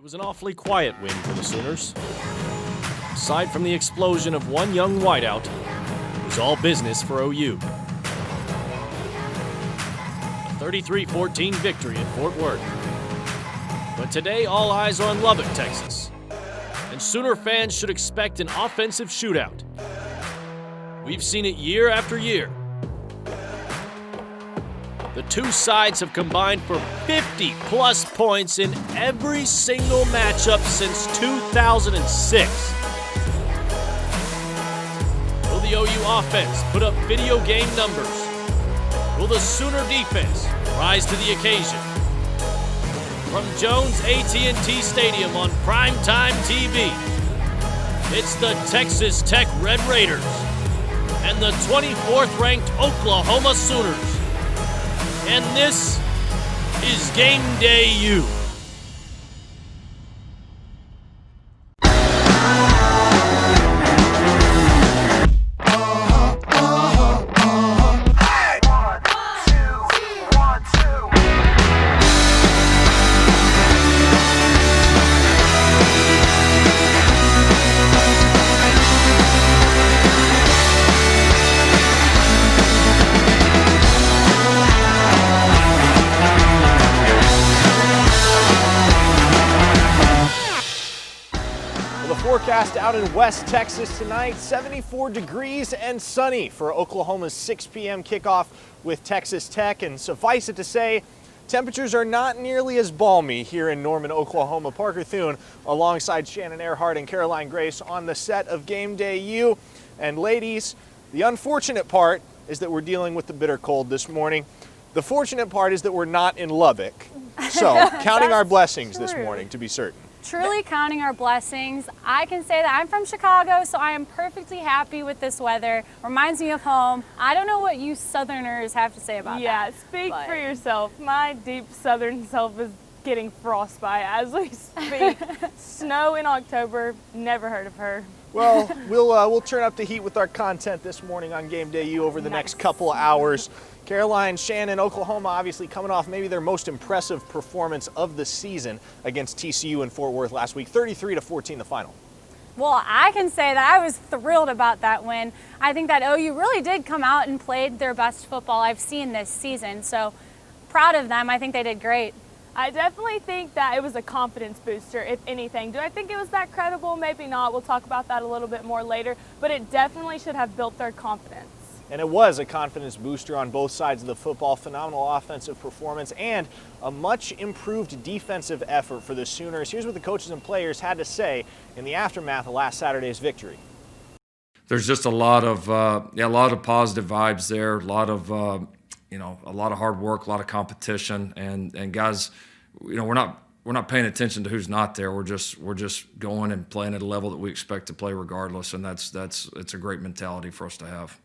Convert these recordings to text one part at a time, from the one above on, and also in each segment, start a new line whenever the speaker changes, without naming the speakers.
It was an awfully quiet win for the Sooners. Aside from the explosion of one young wideout, it was all business for OU. A 33-14 victory at Fort Worth. But today, all eyes are on Lubbock, Texas. And Sooner fans should expect an offensive shootout. We've seen it year after year. The two sides have combined for 50-plus points in every single matchup since 2006. Will the OU offense put up video game numbers? Will the Sooner defense rise to the occasion? From Jones AT&T Stadium on primetime TV, it's the Texas Tech Red Raiders and the 24th-ranked Oklahoma Sooners. And this is Gameday U.
Forecast out in West Texas tonight, 74 degrees and sunny for Oklahoma's 6 p.m. kickoff with Texas Tech. And suffice it to say, temperatures are not nearly as balmy here in Norman, Oklahoma. Parker Thune alongside Shannon Earhart and Caroline Grace on the set of Gameday U. And ladies, the unfortunate part is that we're dealing with the bitter cold this morning. The fortunate part is that we're not in Lubbock. So counting our blessings this morning, to be certain.
Truly counting our blessings. I can say that I'm from Chicago, so I am perfectly happy with this weather. Reminds me of home. I don't know what you Southerners have to say about that.
Yeah, speak for yourself. My deep Southern self is getting frostbite as we speak. Snow in October, never heard of her.
Well, we'll turn up the heat with our content this morning on Gameday U over the next couple of hours. Caroline, Shannon, Oklahoma obviously coming off maybe their most impressive performance of the season against TCU in Fort Worth last week, 33-14 the final.
Well, I can say that I was thrilled about that win. I think that OU really did come out and played their best football I've seen this season, so proud of them. I think they did great.
I definitely think that it was a confidence booster, if anything. Do I think it was that credible? Maybe not. We'll talk about that a little bit more later, but it definitely should have built their confidence.
And it was a confidence booster on both sides of the football. Phenomenal offensive performance and a much improved defensive effort for the Sooners. Here's what the coaches and players had to say in the aftermath of last Saturday's victory.
There's just a lot of positive vibes there. A lot of hard work, a lot of competition, and guys, we're not paying attention to who's not there. We're just going and playing at a level that we expect to play regardless, and it's a great mentality for us to have.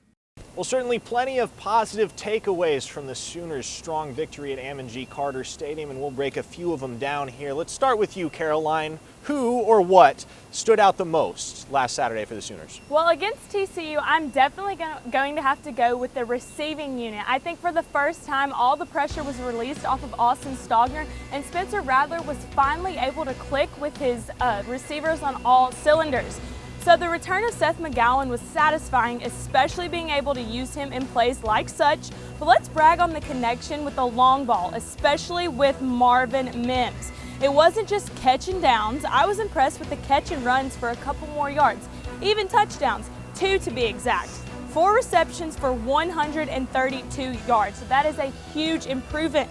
Well, certainly plenty of positive takeaways from the Sooners' strong victory at Ammon G. Carter Stadium, and we'll break a few of them down here. Let's start with you, Caroline. Who or what stood out the most last Saturday for the Sooners?
Well, against TCU, I'm definitely going to have to go with the receiving unit. I think for the first time, all the pressure was released off of Austin Stogner, and Spencer Rattler was finally able to click with his receivers on all cylinders. So the return of Seth McGowan was satisfying, especially being able to use him in plays like such. But let's brag on the connection with the long ball, especially with Marvin Mims. It wasn't just catch and downs. I was impressed with the catch and runs for a couple more yards, even touchdowns, 2 to be exact. 4 receptions for 132 yards. So that is a huge improvement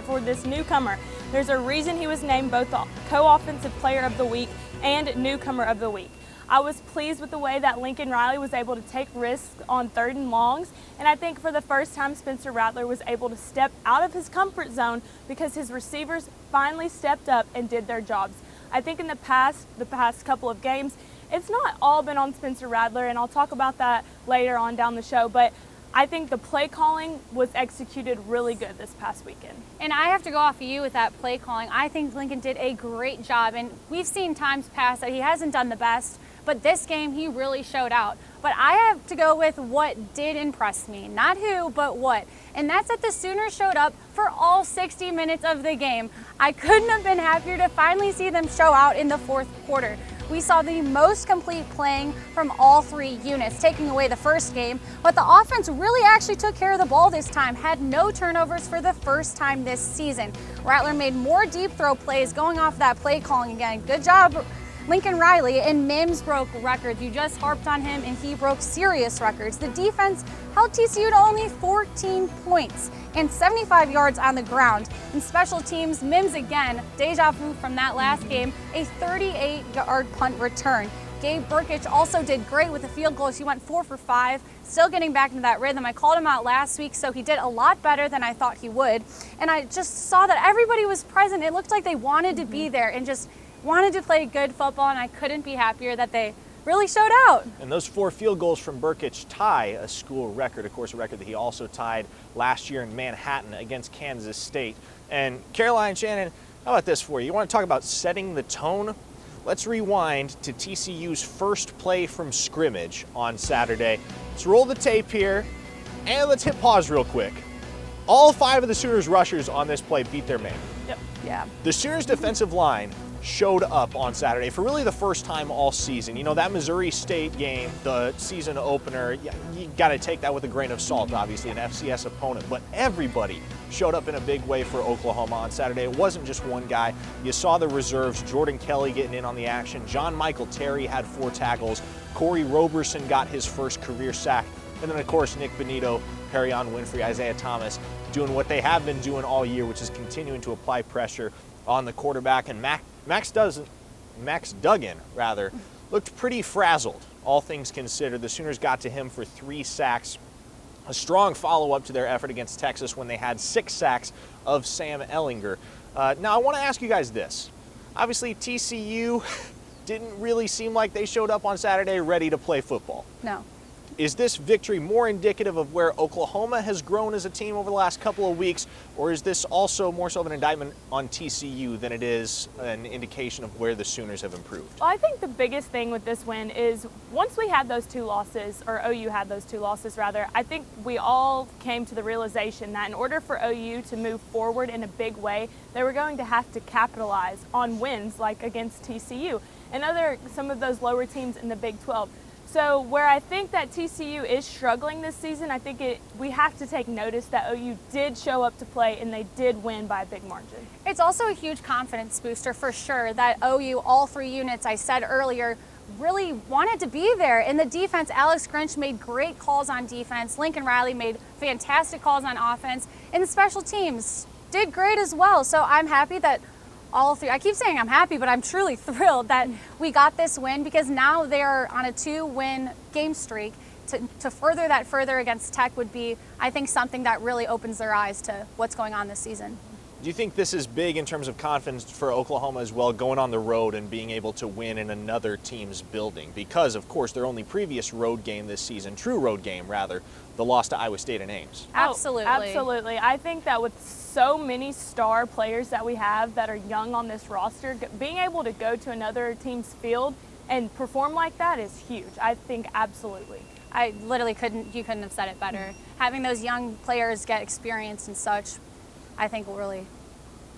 for this newcomer. There's a reason he was named both the co-offensive player of the week and newcomer of the week. I was pleased with the way that Lincoln Riley was able to take risks on 3rd and longs, and I think for the first time Spencer Rattler was able to step out of his comfort zone because his receivers finally stepped up and did their jobs. I think in the past couple of games, it's not all been on Spencer Rattler, and I'll talk about that later on down the show, but I think the play calling was executed really good this past weekend.
And I have to go off of you with that play calling. I think Lincoln did a great job, and we've seen times past that he hasn't done the best, but this game he really showed out. But I have to go with what did impress me, not who, but what. And that's that the Sooners showed up for all 60 minutes of the game. I couldn't have been happier to finally see them show out in the fourth quarter. We saw the most complete playing from all three units, taking away the first game, but the offense really actually took care of the ball this time, had no turnovers for the first time this season. Rattler made more deep throw plays going off that play calling again. Good job, Lincoln Riley, and Mims broke records. You just harped on him, and he broke serious records. The defense held TCU to only 14 points and 75 yards on the ground. In special teams, Mims again, deja vu from that last game, a 38-yard punt return. Gabe Burkich also did great with the field goals. He went 4 for 5, still getting back into that rhythm. I called him out last week, so he did a lot better than I thought he would. And I just saw that everybody was present. It looked like they wanted to be there and just wanted to play good football, and I couldn't be happier that they really showed out.
And those 4 field goals from Burkich tie a school record, of course, a record that he also tied last year in Manhattan against Kansas State. And Caroline, Shannon, how about this for you? You want to talk about setting the tone? Let's rewind to TCU's first play from scrimmage on Saturday. Let's roll the tape here, and let's hit pause real quick. All 5 of the Sooners rushers on this play beat their man.
Yep.
Yeah.
The Sooners defensive line showed up on Saturday for really the first time all season. You know, that Missouri State game, the season opener, you got to take that with a grain of salt, obviously, an FCS opponent. But everybody showed up in a big way for Oklahoma on Saturday. It wasn't just one guy. You saw the reserves, Jordan Kelly getting in on the action. John Michael Terry had 4 tackles. Corey Roberson got his first career sack. And then, of course, Nick Benito, Perrion Winfrey, Isaiah Thomas doing what they have been doing all year, which is continuing to apply pressure on the quarterback. And Max Duggan looked pretty frazzled, all things considered. The Sooners got to him for 3 sacks, a strong follow-up to their effort against Texas when they had 6 sacks of Sam Ehlinger. Now, I want to ask you guys this. Obviously, TCU didn't really seem like they showed up on Saturday ready to play football.
No.
Is this victory more indicative of where Oklahoma has grown as a team over the last couple of weeks, or is this also more so of an indictment on TCU than it is an indication of where the Sooners have improved?
Well, I think the biggest thing with this win is once we had those 2 losses, or OU had those 2 losses rather, I think we all came to the realization that in order for OU to move forward in a big way, they were going to have to capitalize on wins like against TCU and some of those lower teams in the Big 12. So where I think that TCU is struggling this season, I think we have to take notice that OU did show up to play and they did win by a big margin.
It's also a huge confidence booster for sure that OU, all 3 units I said earlier, really wanted to be there. In the defense, Alex Grinch made great calls on defense. Lincoln Riley made fantastic calls on offense. And the special teams did great as well. So I'm happy that all 3, I keep saying I'm happy, but I'm truly thrilled that we got this win because now they're on a 2-win game streak. To further that further against Tech would be, I think, something that really opens their eyes to what's going on this season.
Do you think this is big in terms of confidence for Oklahoma as well, going on the road and being able to win in another team's building? Because, of course, their only previous road game this season, true road game rather, the loss to Iowa State and Ames.
Absolutely.
Oh, absolutely. I think that with so many star players that we have that are young on this roster, being able to go to another team's field and perform like that is huge. I think absolutely.
I literally you couldn't have said it better. Having those young players get experience and such, I think will really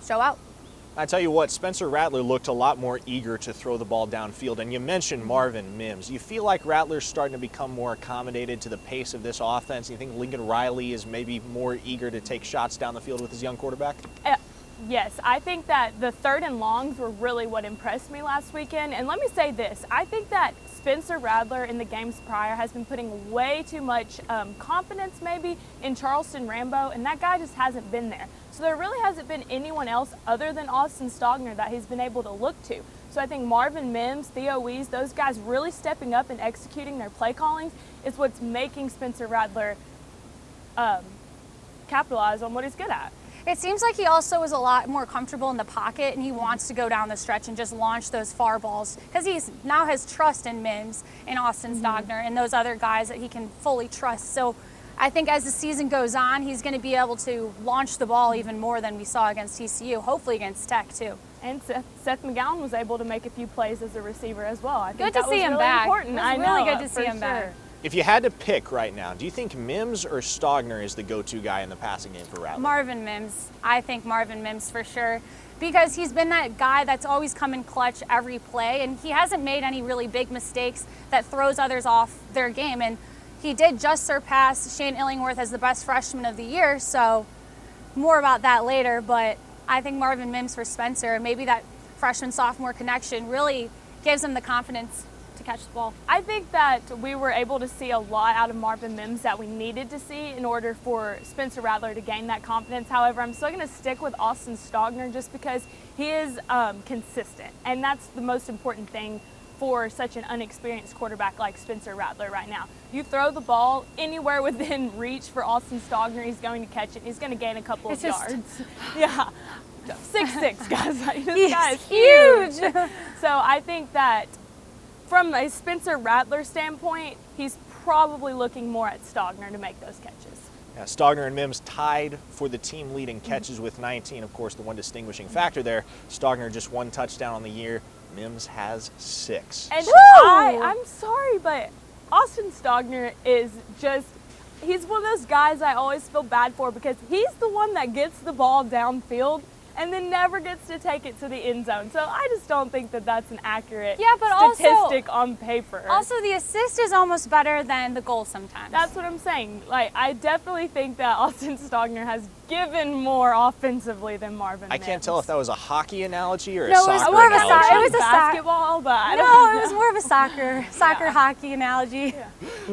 show out.
I tell you what, Spencer Rattler looked a lot more eager to throw the ball downfield, and you mentioned Marvin Mims. You feel like Rattler's starting to become more accommodated to the pace of this offense? You think Lincoln Riley is maybe more eager to take shots down the field with his young quarterback?
Yes, I think that the 3rd and longs were really what impressed me last weekend. And let me say this, I think that Spencer Rattler in the games prior has been putting way too much confidence maybe in Charleston Rambo, and that guy just hasn't been there. So there really hasn't been anyone else other than Austin Stogner that he's been able to look to. So I think Marvin Mims, Theo Wees, those guys really stepping up and executing their play callings is what's making Spencer Rattler capitalize on what he's good at.
It seems like he also is a lot more comfortable in the pocket and he wants to go down the stretch and just launch those far balls because he now has trust in Mims and Austin Stogner and those other guys that he can fully trust. So I think as the season goes on, he's going to be able to launch the ball even more than we saw against TCU, hopefully against Tech too.
And Seth McGowan was able to make a few plays as a receiver as well. I think
Good to
that
see
was
him
really
back.
important.
It was
I
really
know,
good to see
for
him back.
sure.
If you had to pick right now, do you think Mims or Stogner is the go-to guy in the passing game for Rattler?
Marvin Mims. I think Marvin Mims for sure, because he's been that guy that's always come in clutch every play, and he hasn't made any really big mistakes that throws others off their game. And he did just surpass Shane Illingworth as the best freshman of the year, so more about that later. But I think Marvin Mims for Spencer, maybe that freshman-sophomore connection really gives him the confidence to catch the ball.
I think that we were able to see a lot out of Marvin Mims that we needed to see in order for Spencer Rattler to gain that confidence. However, I'm still going to stick with Austin Stogner just because he is consistent, and that's the most important thing for such an unexperienced quarterback like Spencer Rattler right now. You throw the ball anywhere within reach for Austin Stogner, he's going to catch it. He's going to gain a couple of yards. Yeah. 6'6", guys. This guy is huge. So I think that from a Spencer Rattler standpoint, he's probably looking more at Stogner to make those catches.
Yeah, Stogner and Mims tied for the team leading catches with 19. Of course, the one distinguishing factor there, Stogner just 1 touchdown on the year. Mims has 6.
And I'm sorry, but Austin Stogner is just, he's one of those guys I always feel bad for because he's the one that gets the ball downfield and then never gets to take it to the end zone. So I just don't think that that's an accurate statistic on paper.
Also, the assist is almost better than the goal sometimes.
That's what I'm saying. Like, I definitely think that Austin Stogner has given more offensively than Marvin
I
Mims.
can't tell if that was a hockey analogy or a
No, it was
soccer
more of a
analogy.
it was a
basketball, but I don't
No,
know.
it was more of a soccer hockey analogy.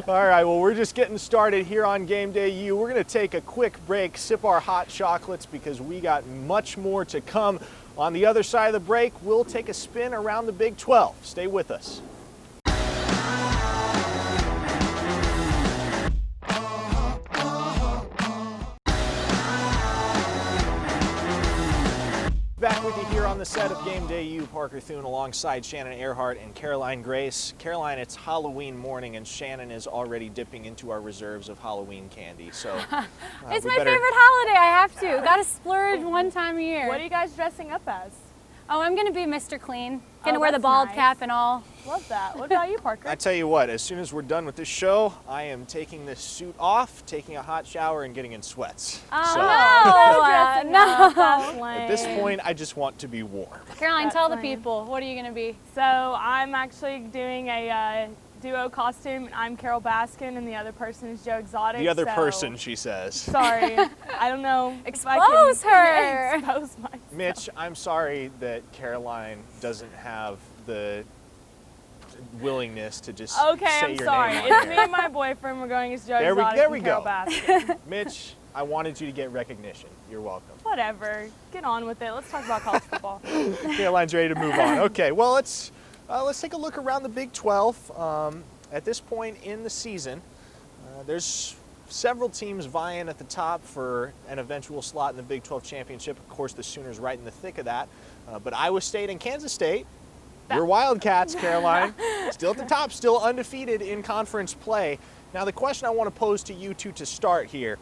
All right, well, we're just getting started here on Game Day U. We're going to take a quick break, sip our hot chocolates because we got much more to come. On the other side of the break, we'll take a spin around the Big 12. Stay with us. Back with you here on the set of Game Day U, Parker Thune alongside Shannon Earhart and Caroline Grace. Caroline, it's Halloween morning and Shannon is already dipping into our reserves of Halloween candy. So
It's my favorite holiday. I have to. Got to splurge one time a year.
What are you guys dressing up as?
Oh, I'm going to be Mr. Clean. Going to
Oh,
wear the
that's
bald
nice.
cap and all.
Love that. What about you, Parker?
I tell you what, as soon as we're done with this show, I am taking this suit off, taking a hot shower, and getting in sweats.
Oh,
dressing
no.
up, that's
At this
lame.
point, I just want to be warm.
Caroline,
That's
tell the
lame.
people, what are you going to be?
So I'm actually doing a duo costume. I'm Carol Baskin, and the other person is Joe Exotic.
The other
so-
person, she says.
Sorry, I don't know. if I
Expose
can
her.
Expose myself.
Mitch, I'm sorry that Caroline doesn't have the willingness to just
Okay,
say
I'm
your
sorry.
name on
It's
here.
me and my boyfriend. We're going as Joe
There we-
Exotic
there
and
we
Carol
go.
Baskin.
Mitch, I wanted you to get recognition. You're welcome.
Whatever. Get on with it. Let's talk about college football.
Caroline's ready to move on. Okay, well, let's take a look around the Big 12. At this point in the season, there's several teams vying at the top for an eventual slot in the Big 12 championship. Of course, the Sooners right in the thick of that. But Iowa State and Kansas State, your Wildcats, Caroline, still at the top, still undefeated in conference play. Now, the question I want to pose to you two to start here,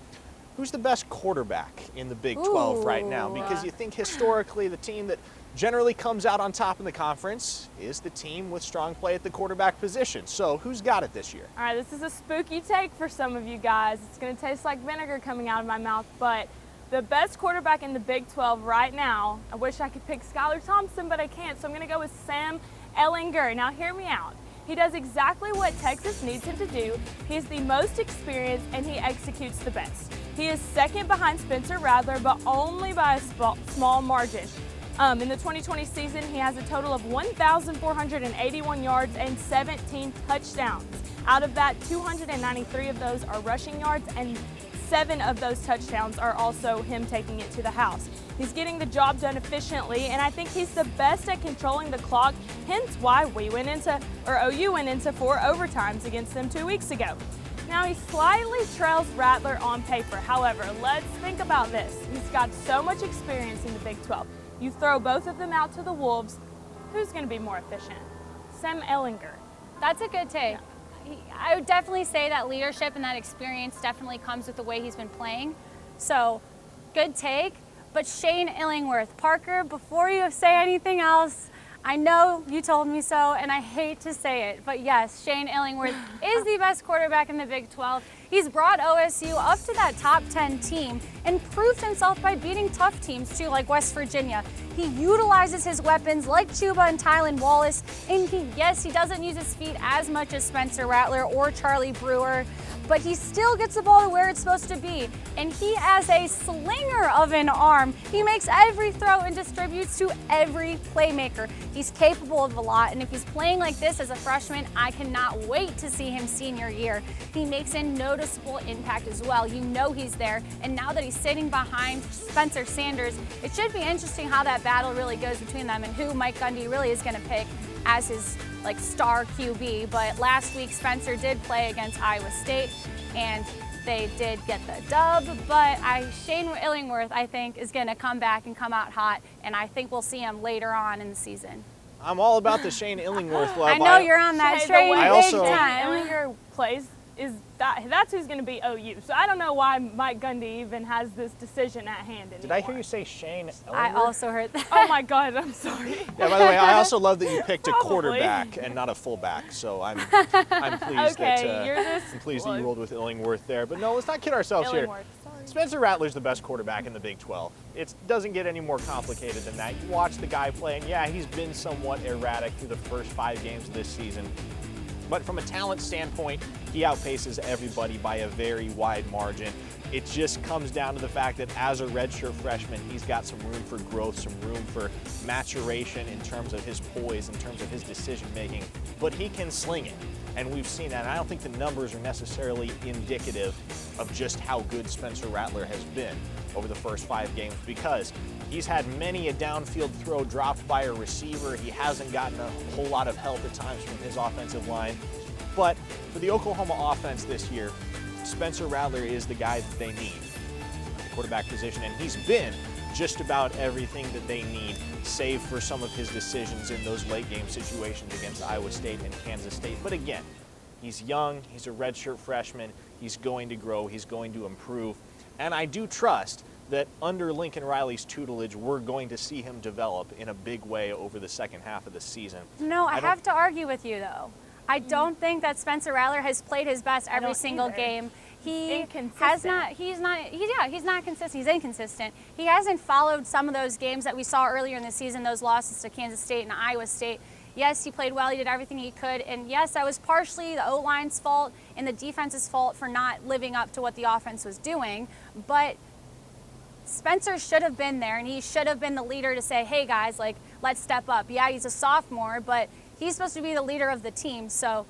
who's the best quarterback in the Big 12 right now? Because you think historically the team that generally comes out on top in the conference is the team with strong play at the quarterback position. So who's got it this year?
All right, this is a spooky take for some of you guys. It's going to taste like vinegar coming out of my mouth, but the best quarterback in the Big 12 right now, I wish I could pick Skylar Thompson, but I can't, so I'm going to go with Sam Ehlinger. Now, hear me out. He does exactly what Texas needs him to do. He's the most experienced, and he executes the best. He is second behind Spencer Rattler, but only by a small margin. In the 2020 season, he has a total of 1,481 yards and 17 touchdowns. Out of that, 293 of those are rushing yards, and 7 of those touchdowns are also him taking it to the house. He's getting the job done efficiently, and I think he's the best at controlling the clock, hence why OU went into 4 overtimes against them 2 weeks ago. Now, he slightly trails Rattler on paper. However, let's think about this. He's got so much experience in the Big 12. You throw both of them out to the Wolves, who's going to be more efficient? Sam Ehlinger.
That's a good take. I would definitely say that leadership and that experience definitely comes with the way he's been playing. So, good take. but Shane Illingworth. Parker, before you say anything else, I know you told me so, and I hate to say it, but yes, Shane Illingworth is the best quarterback in the Big 12. He's brought OSU up to that top 10 team and proved himself by beating tough teams too, like West Virginia. He utilizes his weapons like Chuba and Tylan Wallace, and he doesn't use his feet as much as Spencer Rattler or Charlie Brewer, but he still gets the ball to where it's supposed to be. And he has a slinger of an arm. He makes every throw and distributes to every playmaker. He's capable of a lot, and if he's playing like this as a freshman, I cannot wait to see him senior year. He makes a noticeable impact as well. You know he's there, and now that he's sitting behind Spencer Sanders, it should be interesting how that battle really goes between them and who Mike Gundy really is going to pick as his star QB. But last week Spencer did play against Iowa State and they did get the dub, but Shane Illingworth, I think, is going to come back and come out hot, and I think we'll see him later on in the season.
I'm all about the Shane Illingworth love.
I know you're on that train big time.
Illinger plays that's who's going to be OU. So I don't know why Mike Gundy even has this decision at hand anymore.
Did I hear you say Shane Illingworth?
I also heard that.
Oh my God, I'm sorry.
Yeah, by the way, I also love that you picked a quarterback and not a fullback. So I'm pleased that you rolled with Illingworth there. But no, let's not kid ourselves here. Spencer Rattler's the best quarterback in the Big 12. It doesn't get any more complicated than that. You watch the guy play, and yeah, he's been somewhat erratic through the first 5 games of this season. But from a talent standpoint, he outpaces everybody by a very wide margin. It just comes down to the fact that as a redshirt freshman, he's got some room for growth, some room for maturation in terms of his poise, in terms of his decision making, but he can sling it. And we've seen that. And I don't think the numbers are necessarily indicative of just how good Spencer Rattler has been over the first 5 games, because he's had many a downfield throw dropped by a receiver. He hasn't gotten a whole lot of help at times from his offensive line. But for the Oklahoma offense this year, Spencer Rattler is the guy that they need at the quarterback position, and he's been just about everything that they need, save for some of his decisions in those late game situations against Iowa State and Kansas State. But again, he's young, he's a redshirt freshman, he's going to grow, he's going to improve, and I do trust that under Lincoln Riley's tutelage, we're going to see him develop in a big way over the second half of the season.
No, I have to argue with you though. I don't think that Spencer Rattler has played his best every single game. He's not consistent. He's inconsistent. He hasn't followed some of those games that we saw earlier in the season, those losses to Kansas State and Iowa State. Yes, he played well. He did everything he could. And yes, that was partially the O-line's fault and the defense's fault for not living up to what the offense was doing. But Spencer should have been there, and he should have been the leader to say, hey guys, let's step up. Yeah, he's a sophomore, but he's supposed to be the leader of the team. So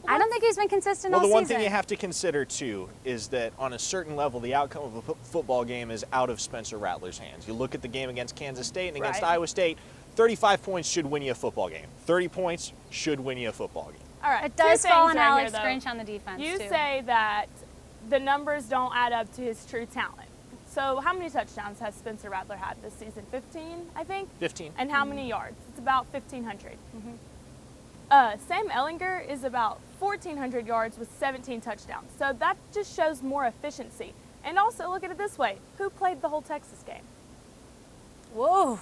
I don't think he's been consistent all season.
Well, the one thing you have to consider, too, is that on a certain level, the outcome of a football game is out of Spencer Rattler's hands. You look at the game against Kansas State and against Iowa State, 35 points should win you a football game. 30 points should win you a football game.
All right.
It does fall on Alex Grinch on the defense,
You
too.
say that the numbers don't add up to his true talent. So how many touchdowns has Spencer Rattler had this season? 15, I think?
15.
And how many yards? It's about 1,500. Sam Ehlinger is about 1,400 yards with 17 touchdowns. So that just shows more efficiency. And also, look at it this way. Who played the whole Texas game?
Whoa.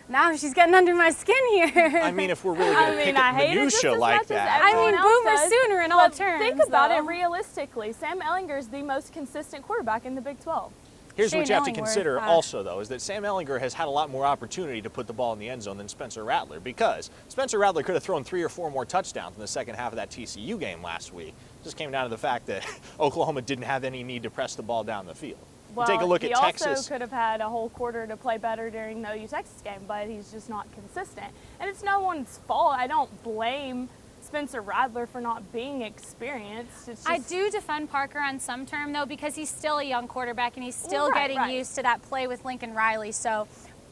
Now she's getting under my skin here.
I mean, if we're really going to pick up minutia like that.
I mean, Boomer Sooner in all terms.
Think about it realistically. Sam Ehlinger is the most consistent quarterback in the Big 12.
Here's what you have to consider also, though, is that Sam Ehlinger has had a lot more opportunity to put the ball in the end zone than Spencer Rattler, because Spencer Rattler could have thrown 3 or 4 more touchdowns in the second half of that TCU game last week. It just came down to the fact that Oklahoma didn't have any need to press the ball down the field.
Well,
take a look at Texas.
He also could have had a whole quarter to play better during the OU-Texas game, but he's just not consistent. And it's no one's fault. I don't blame Spencer Rattler for not being experienced. It's just...
I do defend Parker on some term, though, because he's still a young quarterback and he's still getting used to that play with Lincoln Riley. So,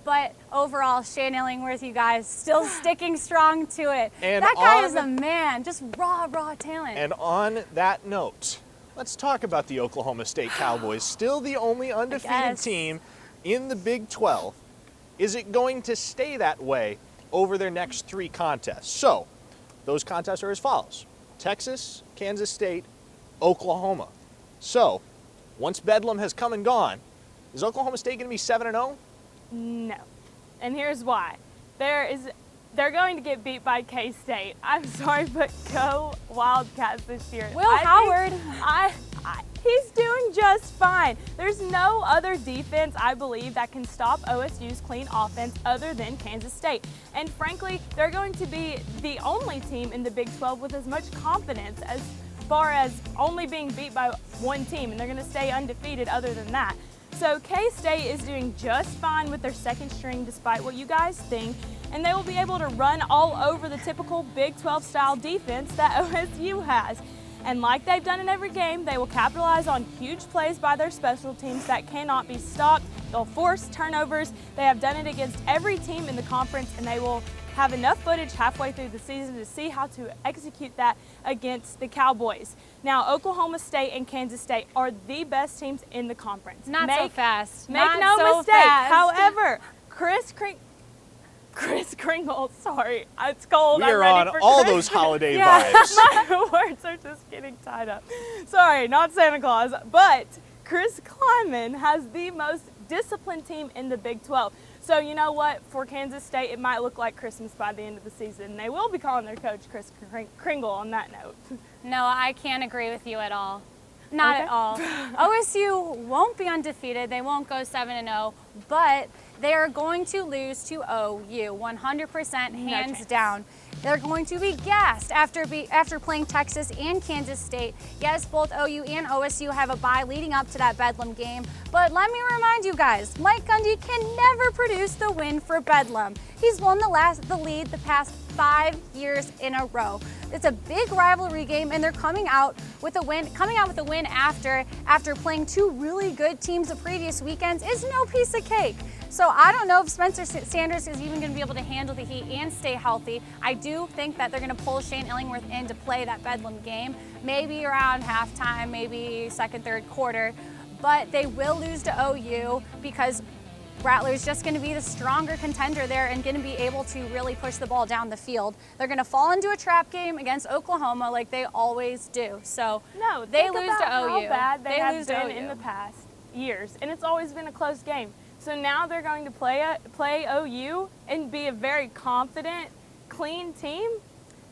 but overall, Shane Illingworth, you guys, still sticking strong to it. And that guy is a man, just raw talent.
And on that note, let's talk about the Oklahoma State Cowboys. Still the only undefeated team in the Big 12. Is it going to stay that way over their next 3 contests? So, those contests are as follows: Texas, Kansas State, Oklahoma. So, once Bedlam has come and gone, Is Oklahoma State going to be 7-0?
No. And here's why. They're going to get beat by K-State. I'm sorry, but go Wildcats this year.
Howard.
He's doing just fine. There's no other defense, I believe, that can stop OSU's clean offense other than Kansas State. And frankly, they're going to be the only team in the Big 12 with as much confidence as far as only being beat by one team, and they're going to stay undefeated other than that. So K-State is doing just fine with their second string despite what you guys think, and they will be able to run all over the typical Big 12 style defense that OSU has. And like they've done in every game, they will capitalize on huge plays by their special teams that cannot be stopped. They'll force turnovers. They have done it against every team in the conference, and they will have enough footage halfway through the season to see how to execute that against the Cowboys. Now, Oklahoma State and Kansas State are the best teams in the conference.
Not so fast.
Make
Not
no
so
mistake.
fast.
However, Chris Kringle, sorry, it's cold.
We
I'm
are
ready
on
for
all
Chris.
those holiday
Yeah,
vibes.
my words are just getting tied up. Sorry, not Santa Claus, but Chris Kleiman has the most disciplined team in the Big 12. So you know what? For Kansas State, it might look like Christmas by the end of the season. They will be calling their coach Chris Kringle on that note.
No, I can't agree with you at all. Not
Okay.
at all. OSU won't be undefeated. They won't go 7-0, but they are going to lose to OU 100% hands
chance.
down. They're going to be gassed after playing Texas and Kansas State. Yes, both OU and OSU have a bye leading up to that Bedlam game, but let me remind you guys, Mike Gundy can never produce the win for Bedlam. He's won the lead the past 5 years in a row. It's a big rivalry game, and they're coming out with a win. Coming out with a win after playing two really good teams the previous weekends is no piece of cake. So I don't know if Spencer Sanders is even going to be able to handle the heat and stay healthy. I do think that they're going to pull Shane Illingworth in to play that Bedlam game, maybe around halftime, maybe second, third quarter. But they will lose to OU because Rattler's just going to be the stronger contender there and going to be able to really push the ball down the field. They're going to fall into a trap game against Oklahoma like they always do. So
No,
they
think
lose
about
to
how
OU.
bad they
They
have
lose to
been
OU.
in the past years, and it's always been a close game. So now they're going to play OU and be a very confident, clean team.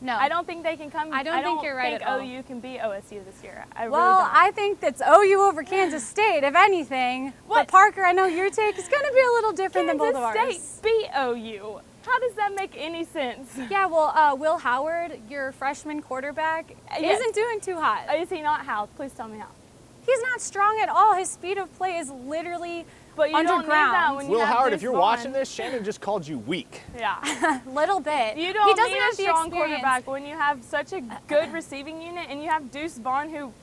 No,
I don't think they can come.
I don't think you're right
think
at all.
OU can beat OSU this year. I
well,
really don't.
I think that's OU over Kansas State, if anything.
What?
But Parker, I know your take is going to be a little different than both of ours.
Kansas State beat OU. How does that make any sense?
Yeah, well, Will Howard, your freshman quarterback,
Yes.
isn't doing too hot.
Is he not how? Please tell me how.
He's not strong at all. His speed of play is literally
But you don't need that
underground.
when you
Will
have
Howard,
Deuce
if you're
Vaughn.
watching this, Shannon just called you weak.
Yeah.
Little bit.
You
he
don't
doesn't
need
have
a
the
strong
experience.
quarterback when you have such a good receiving unit and you have Deuce Vaughn, who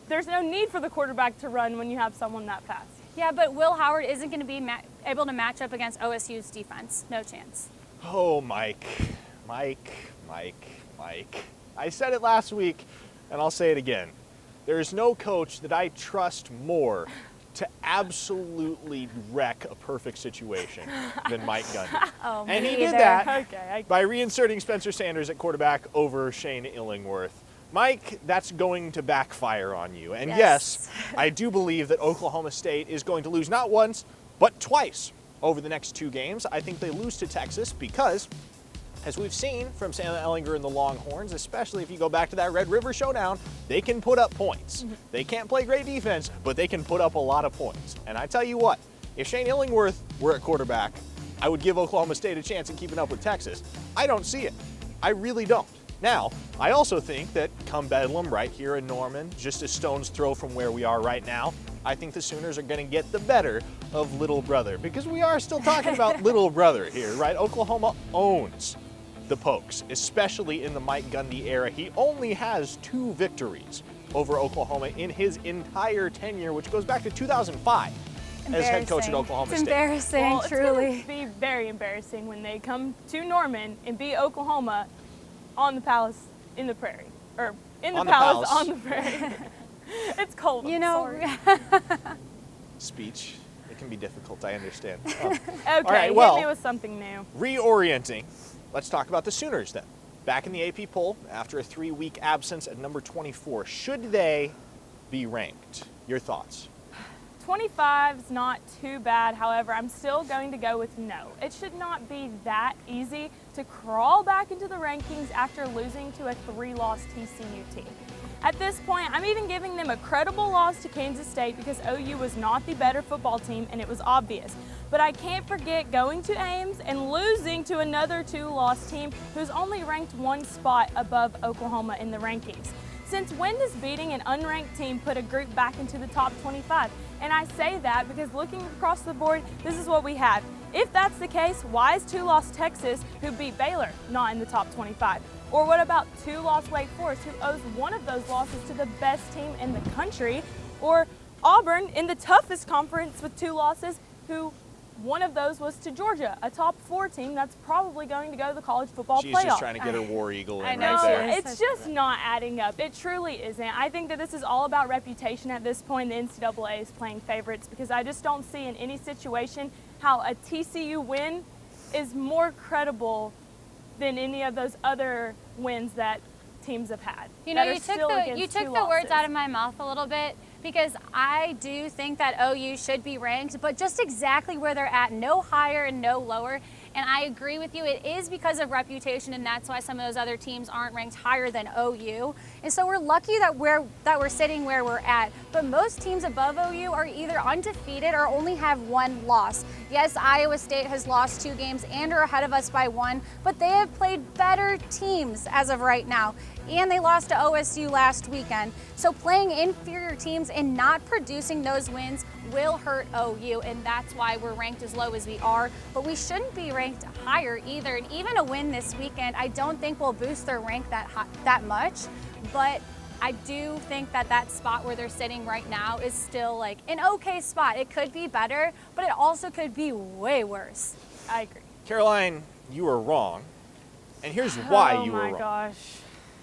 there's no need for the quarterback to run when you have someone that fast.
Yeah, but Will Howard isn't going to be able to match up against OSU's defense. No chance.
Oh, Mike. I said it last week, and I'll say it again. There is no coach that I trust more to absolutely wreck a perfect situation than Mike Gundy.
Oh,
And
me
he did
either.
that
Okay.
by reinserting Spencer Sanders at quarterback over Shane Illingworth. Mike, that's going to backfire on you. And yes, I do believe that Oklahoma State is going to lose not once, but twice over the next two games. I think they lose to Texas because, as we've seen from Sam Ehlinger and the Longhorns, especially if you go back to that Red River Showdown, they can put up points. They can't play great defense, but they can put up a lot of points. And I tell you what, if Shane Illingworth were at quarterback, I would give Oklahoma State a chance at keeping up with Texas. I don't see it. I really don't. Now, I also think that come Bedlam right here in Norman, just a stone's throw from where we are right now, I think the Sooners are going to get the better of Little Brother, because we are still talking about Little Brother here, right? Oklahoma owns the Pokes, especially in the Mike Gundy era. He only has 2 victories over Oklahoma in his entire tenure, which goes back to 2005 as head coach at Oklahoma
It's
State.
embarrassing,
Well, it's
truly.
going to be very embarrassing when they come to Norman and beat Oklahoma on the Palace in the Prairie. Or in the
On the
Palace
Palace.
on the Prairie. It's cold.
You
I'm
know,
sorry.
Speech, it can be difficult, I understand.
Okay,
right, well-
hit me with something new.
Reorienting, let's talk about the Sooners then. Back in the AP poll after a 3-week absence at number 24. Should they be ranked? Your thoughts?
25's not too bad. However, I'm still going to go with no. It should not be that easy to crawl back into the rankings after losing to a 3-loss TCU team. At this point, I'm even giving them a credible loss to Kansas State because OU was not the better football team and it was obvious. But I can't forget going to Ames and losing to another 2-loss team who's only ranked 1 spot above Oklahoma in the rankings. Since when does beating an unranked team put a group back into the top 25? And I say that because looking across the board, this is what we have. If that's the case, why is 2-loss Texas, who beat Baylor, not in the top 25? Or what about 2-loss Wake Forest, who owes one of those losses to the best team in the country? Or Auburn, in the toughest conference with 2 losses, who one of those was to Georgia, a top 4 team that's probably going to go to the college football playoff.
She's just trying to get her War Eagle in
I know,
right there.
it's just not adding up. It truly isn't. I think that this is all about reputation at this point. The NCAA is playing favorites because I just don't see in any situation how a TCU win is more credible than any of those other wins that teams have had.
You know, you took the words out of my mouth a little bit, because I do think that OU should be ranked, but just exactly where they're at, no higher and no lower. And I agree with you, it is because of reputation, and that's why some of those other teams aren't ranked higher than OU. And so we're lucky that we're sitting where we're at. But most teams above OU are either undefeated or only have 1 loss. Yes, Iowa State has lost 2 games and are ahead of us by 1, but they have played better teams as of right now. And they lost to OSU last weekend. So playing inferior teams and not producing those wins will hurt OU, and that's why we're ranked as low as we are. But we shouldn't be ranked higher either. And even a win this weekend, I don't think will boost their rank that much. But I do think that spot where they're sitting right now is still like an okay spot. It could be better, but it also could be way worse.
I agree.
Caroline, you were wrong. And here's why you were wrong.
Oh my gosh.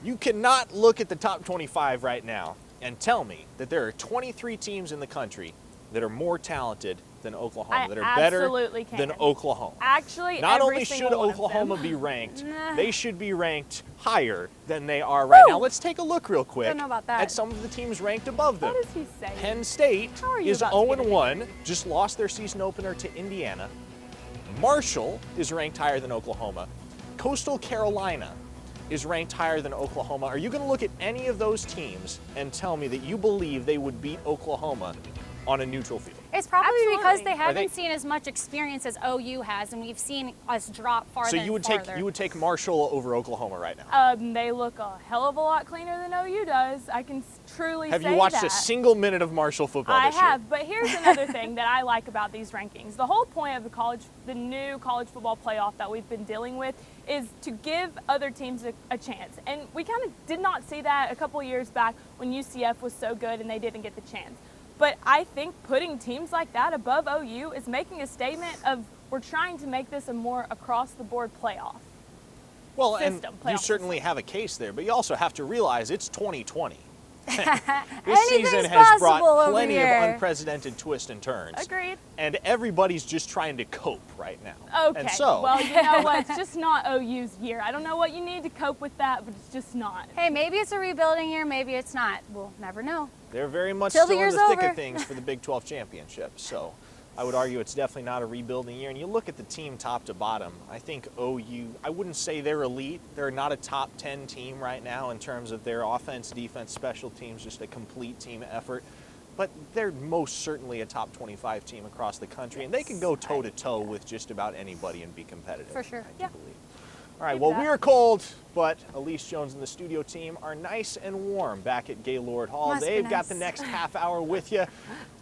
You cannot look at the top 25 right now and tell me that there are 23 teams in the country that are more talented than Oklahoma, that are better than Oklahoma.
Actually,
not
every
only should
single
Oklahoma be ranked, they should be ranked higher than they are right now. Let's take a look real quick
Don't know about that.
at some of the teams ranked above them.
What is he saying?
Penn State
How are you
is
about to get
0-1, just lost their season opener to Indiana. Marshall is ranked higher than Oklahoma. Coastal Carolina is ranked higher than Oklahoma. Are you going to look at any of those teams and tell me that you believe they would beat Oklahoma on a neutral field?
It's probably
Absolutely.
because they haven't seen as much experience as OU has, and we've seen us drop farther
So you would
and farther.
you would take Marshall over Oklahoma right now?
They look a hell of a lot cleaner than OU does. I can truly say that.
Have you watched a single minute of Marshall football
I
this year?
have, but here's another thing that I like about these rankings. The whole point of the new college football playoff that we've been dealing with is to give other teams a chance. And we kind of did not see that a couple years back when UCF was so good and they didn't get the chance. But I think putting teams like that above OU is making a statement of we're trying to make this a more across-the-board playoff.
Well,
system,
and you
playoff
certainly have a case there, but you also have to realize it's 2020. This
Anything's
season has brought
possible over
plenty of
here.
unprecedented twists and turns.
Agreed.
And everybody's just trying to cope right now.
Okay,
And so,
well, you know what? It's just not OU's year. I don't know what you need to cope with that, but it's just not.
Hey, maybe it's a rebuilding year, maybe it's not. We'll never know.
they're very much
Till the
still in
year's
the thick
over.
of things for the Big 12 championship. So I would argue it's definitely not a rebuilding year. And you look at the team top to bottom, I think OU, I wouldn't say they're elite. They're not a top 10 team right now in terms of their offense, defense, special teams, just a complete team effort. But they're most certainly a top 25 team across the country, and they can go toe-to-toe with just about anybody and be competitive.
For sure.
I do
Yeah.
believe. All right, well, we are cold, but Elise Jones and the studio team are nice and warm back at Gaylord Hall.
Must be
They've got
nice.
the next half hour with you.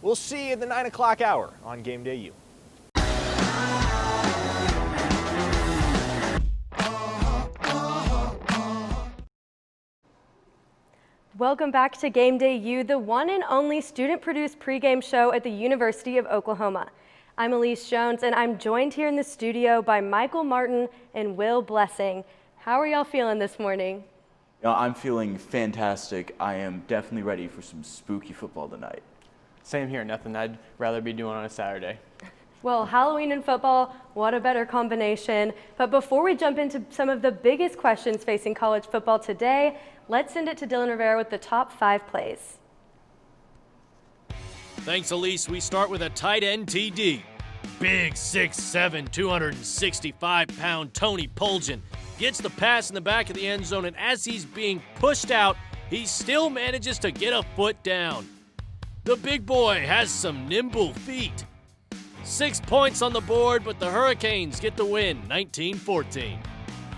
We'll see you at the 9 o'clock hour on Game Day U.
Welcome back to Game Day U, the one and only student-produced pregame show at the University of Oklahoma. I'm Elise Jones, and I'm joined here in the studio by Michael Martin and Will Blessing. How are y'all feeling this morning?
I'm feeling fantastic. I am definitely ready for some spooky football tonight.
Same here, nothing I'd rather be doing on a Saturday.
Well, Halloween and football, what a better combination. But before we jump into some of the biggest questions facing college football today, let's send it to Dylan Rivera with the top 5 plays.
Thanks, Elise. We start with a tight end TD. Big 6'7", 265-pound Tony Poljan gets the pass in the back of the end zone, and as he's being pushed out, he still manages to get a foot down. The big boy has some nimble feet. 6 points on the board, but the Hurricanes get the win, 19-14.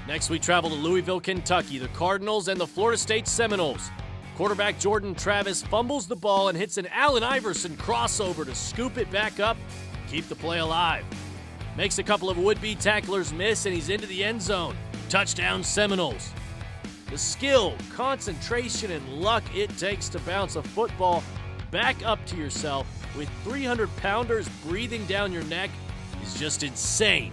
Next, we travel to Louisville, Kentucky, the Cardinals and the Florida State Seminoles. Quarterback Jordan Travis fumbles the ball and hits an Allen Iverson crossover to scoop it back up, keep the play alive. Makes a couple of would-be tacklers miss, and he's into the end zone. Touchdown Seminoles. The skill, concentration, and luck it takes to bounce a football back up to yourself with 300-pounders breathing down your neck is just insane.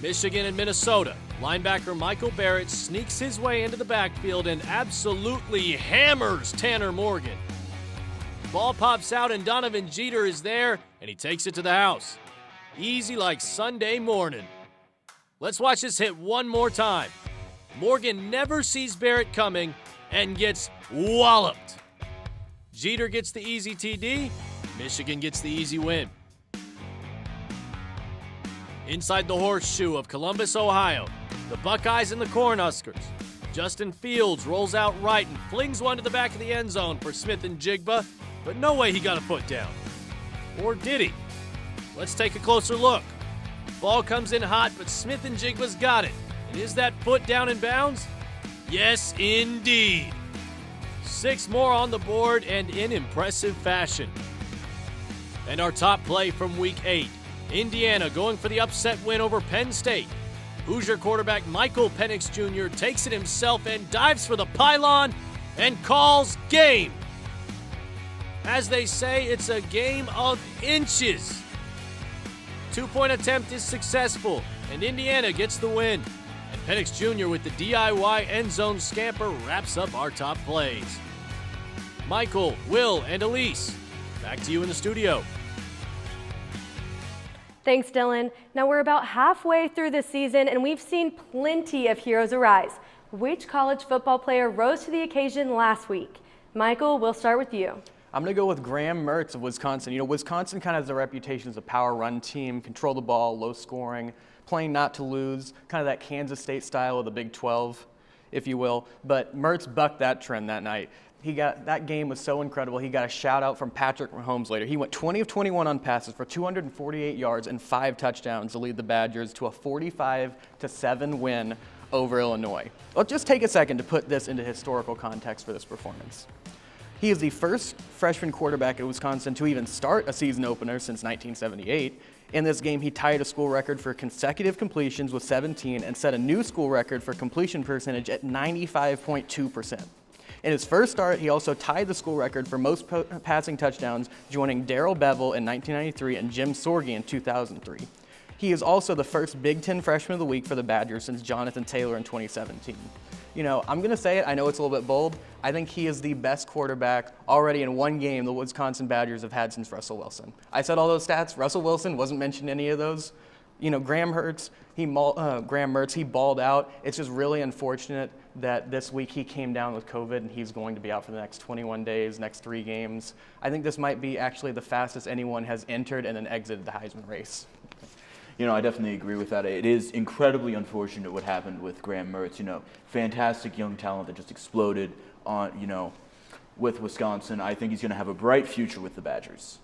Michigan and Minnesota. Linebacker Michael Barrett sneaks his way into the backfield and absolutely hammers Tanner Morgan. Ball pops out and Donovan Jeter is there, and he takes it to the house. Easy like Sunday morning. Let's watch this hit one more time. Morgan never sees Barrett coming and gets walloped. Jeter gets the easy TD. Michigan gets the easy win. Inside the horseshoe of Columbus, Ohio, the Buckeyes and the Cornhuskers. Justin Fields rolls out right and flings one to the back of the end zone for Smith and Jigba, but no way he got a foot down. Or did he? Let's take a closer look. Ball comes in hot, but Smith and Jigba's got it. And is that foot down in bounds? Yes, indeed. 6 more on the board and in impressive fashion. And our top play from Week 8. Indiana going for the upset win over Penn State. Hoosier quarterback Michael Penix Jr. takes it himself and dives for the pylon and calls game. As they say, it's a game of inches. 2-point attempt is successful, and Indiana gets the win. And Penix Jr. with the DIY end zone scamper wraps up our top plays. Michael, Will, and Elise, back to you in the studio.
Thanks, Dylan. Now we're about halfway through the season, and we've seen plenty of heroes arise. Which college football player rose to the occasion last week? Michael, we'll start with you.
I'm going to go with Graham Mertz of Wisconsin. You know, Wisconsin kind of has a reputation as a power run team, control the ball, low scoring, playing not to lose, kind of that Kansas State style of the Big 12, if you will. But Mertz bucked that trend that night. That game was so incredible. He got a shout out from Patrick Mahomes later. He went 20 of 21 on passes for 248 yards and 5 touchdowns to lead the Badgers to a 45-7 win over Illinois. Let's just take a second to put this into historical context for this performance. He is the first freshman quarterback at Wisconsin to even start a season opener since 1978. In this game, he tied a school record for consecutive completions with 17 and set a new school record for completion percentage at 95.2%. In his first start, he also tied the school record for most passing touchdowns, joining Darrell Bevell in 1993 and Jim Sorgi in 2003. He is also the first Big Ten Freshman of the Week for the Badgers since Jonathan Taylor in 2017. You know, I'm going to say it. I know it's a little bit bold. I think he is the best quarterback already in one game the Wisconsin Badgers have had since Russell Wilson. I said all those stats. Russell Wilson wasn't mentioned in any of those. You know, Graham Mertz, he balled out. It's just really unfortunate that this week he came down with COVID and he's going to be out for the next 21 days, next 3 games. I think this might be actually the fastest anyone has entered and then exited the Heisman race.
You know, I definitely agree with that. It is incredibly unfortunate what happened with Graham Mertz. You know, fantastic young talent that just exploded on, with Wisconsin. I think he's going to have a bright future with the Badgers.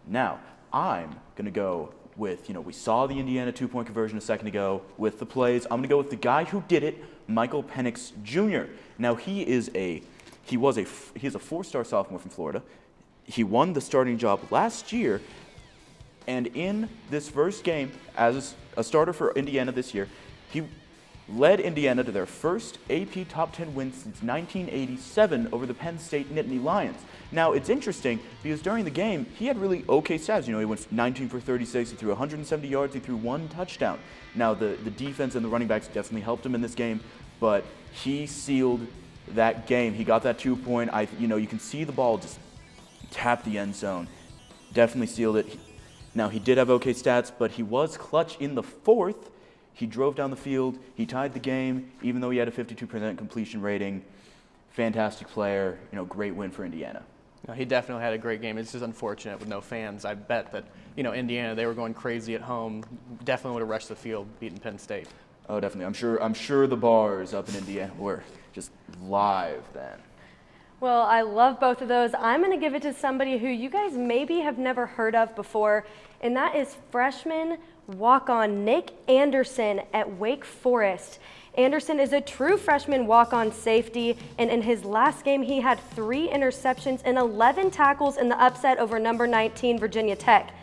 Now, I'm going to go with, we saw the Indiana 2-point conversion a second ago with the plays. I'm going to go with the guy who did it, Michael Penix Jr. Now, he is a 4-star sophomore from Florida. He won the starting job last year. And in this first game, as a starter for Indiana this year, he led Indiana to their first AP Top 10 win since 1987 over the Penn State Nittany Lions. Now, it's interesting because during the game, he had really okay stats. He went 19 for 36, he threw 170 yards, he threw 1 touchdown. Now, the defense and the running backs definitely helped him in this game, but he sealed that game. He got that 2-point. You can see the ball just tap the end zone. Definitely sealed it. Now, he did have okay stats, but he was clutch in the 4th. He drove down the field. He tied the game, even though he had a 52% completion rating. Fantastic player. Great win for Indiana.
No, he definitely had a great game. It's just unfortunate with no fans. I bet that, Indiana, they were going crazy at home. Definitely would have rushed the field, beating Penn State.
Oh, definitely. I'm sure the bars up in Indiana were just live then.
Well, I love both of those. I'm going to give it to somebody who you guys maybe have never heard of before, and that is freshman walk-on Nick Anderson at Wake Forest. Anderson is a true freshman walk-on safety, and in his last game, he had 3 interceptions and 11 tackles in the upset over number 19 Virginia Tech.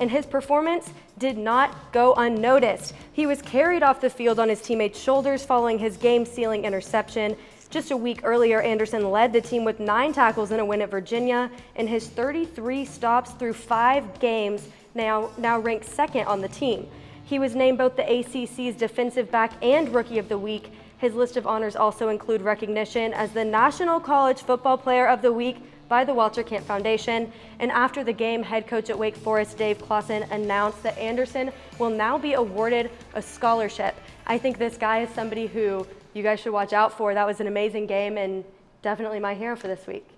And his performance did not go unnoticed. He was carried off the field on his teammates' shoulders following his game-sealing interception. Just a week earlier, Anderson led the team with 9 tackles in a win at Virginia, and his 33 stops through 5 games now ranks second on the team. He was named both the ACC's Defensive Back and Rookie of the Week. His list of honors also include recognition as the National College Football Player of the Week by the Walter Camp Foundation. And after the game, head coach at Wake Forest, Dave Clausen, announced that Anderson will now be awarded a scholarship. I think this guy is somebody who you guys should watch out for. That was an amazing game and definitely my hero for this week.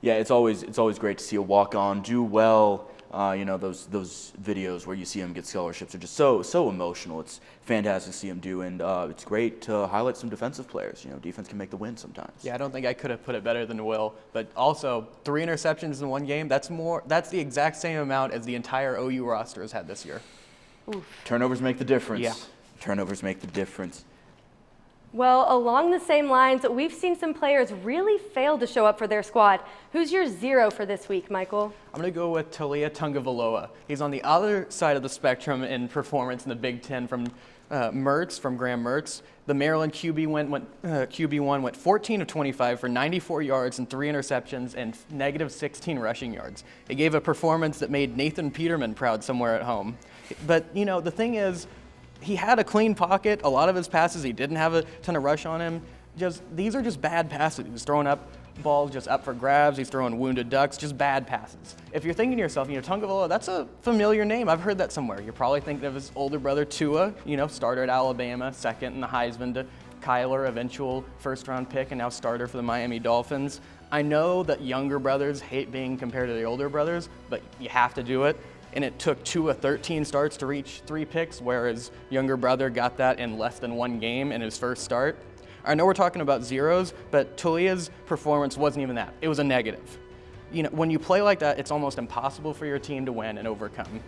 Yeah, it's always great to see a walk-on do well. Those videos where you see him get scholarships are just so emotional. It's fantastic to see him do, and it's great to highlight some defensive players. Defense can make the win sometimes.
Yeah, I don't think I could have put it better than Will, but also 3 interceptions in one game, that's the exact same amount as the entire OU roster has had this year.
Oof.
Turnovers make the difference.
Yeah.
Turnovers make the difference.
Well, along the same lines, we've seen some players really fail to show up for their squad. Who's your 0 for this week, Michael?
I'm going to go with Talia Tungavaloa. He's on the other side of the spectrum in performance in the Big Ten from Graham Mertz. The Maryland QB1 went 14 of 25 for 94 yards and 3 interceptions and negative 16 rushing yards. It gave a performance that made Nathan Peterman proud somewhere at home. But, the thing is, he had a clean pocket. A lot of his passes, he didn't have a ton of rush on him. These are just bad passes. He was throwing up balls just up for grabs. He's throwing wounded ducks, just bad passes. If you're thinking to yourself, Tungavaloa, that's a familiar name. I've heard that somewhere. You're probably thinking of his older brother, Tua, starter at Alabama, second in the Heisman to Kyler, eventual first-round pick, and now starter for the Miami Dolphins. I know that younger brothers hate being compared to the older brothers, but you have to do it. And it took Tua 13 starts to reach 3 picks, whereas younger brother got that in less than 1 game in his first start. I know we're talking about zeros, but Talia's performance wasn't even that. It was a negative. When you play like that, it's almost impossible for your team to win and overcome.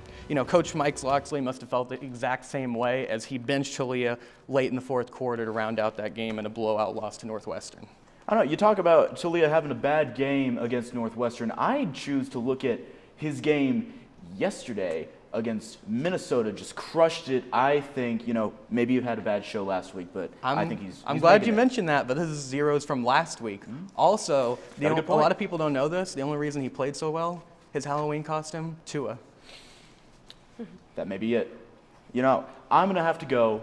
Coach Mike Loxley must have felt the exact same way as he benched Talia late in the 4th quarter to round out that game in a blowout loss to Northwestern.
I don't know, you talk about Talia having a bad game against Northwestern. I choose to look at his game yesterday against Minnesota, just crushed it. I think, maybe you've had a bad show last week, but I think he's
glad you mentioned that, but this is zeros from last week. Mm-hmm. Also, a lot of people don't know this. The only reason he played so well, his Halloween costume, Tua.
That may be it. I'm going to have to go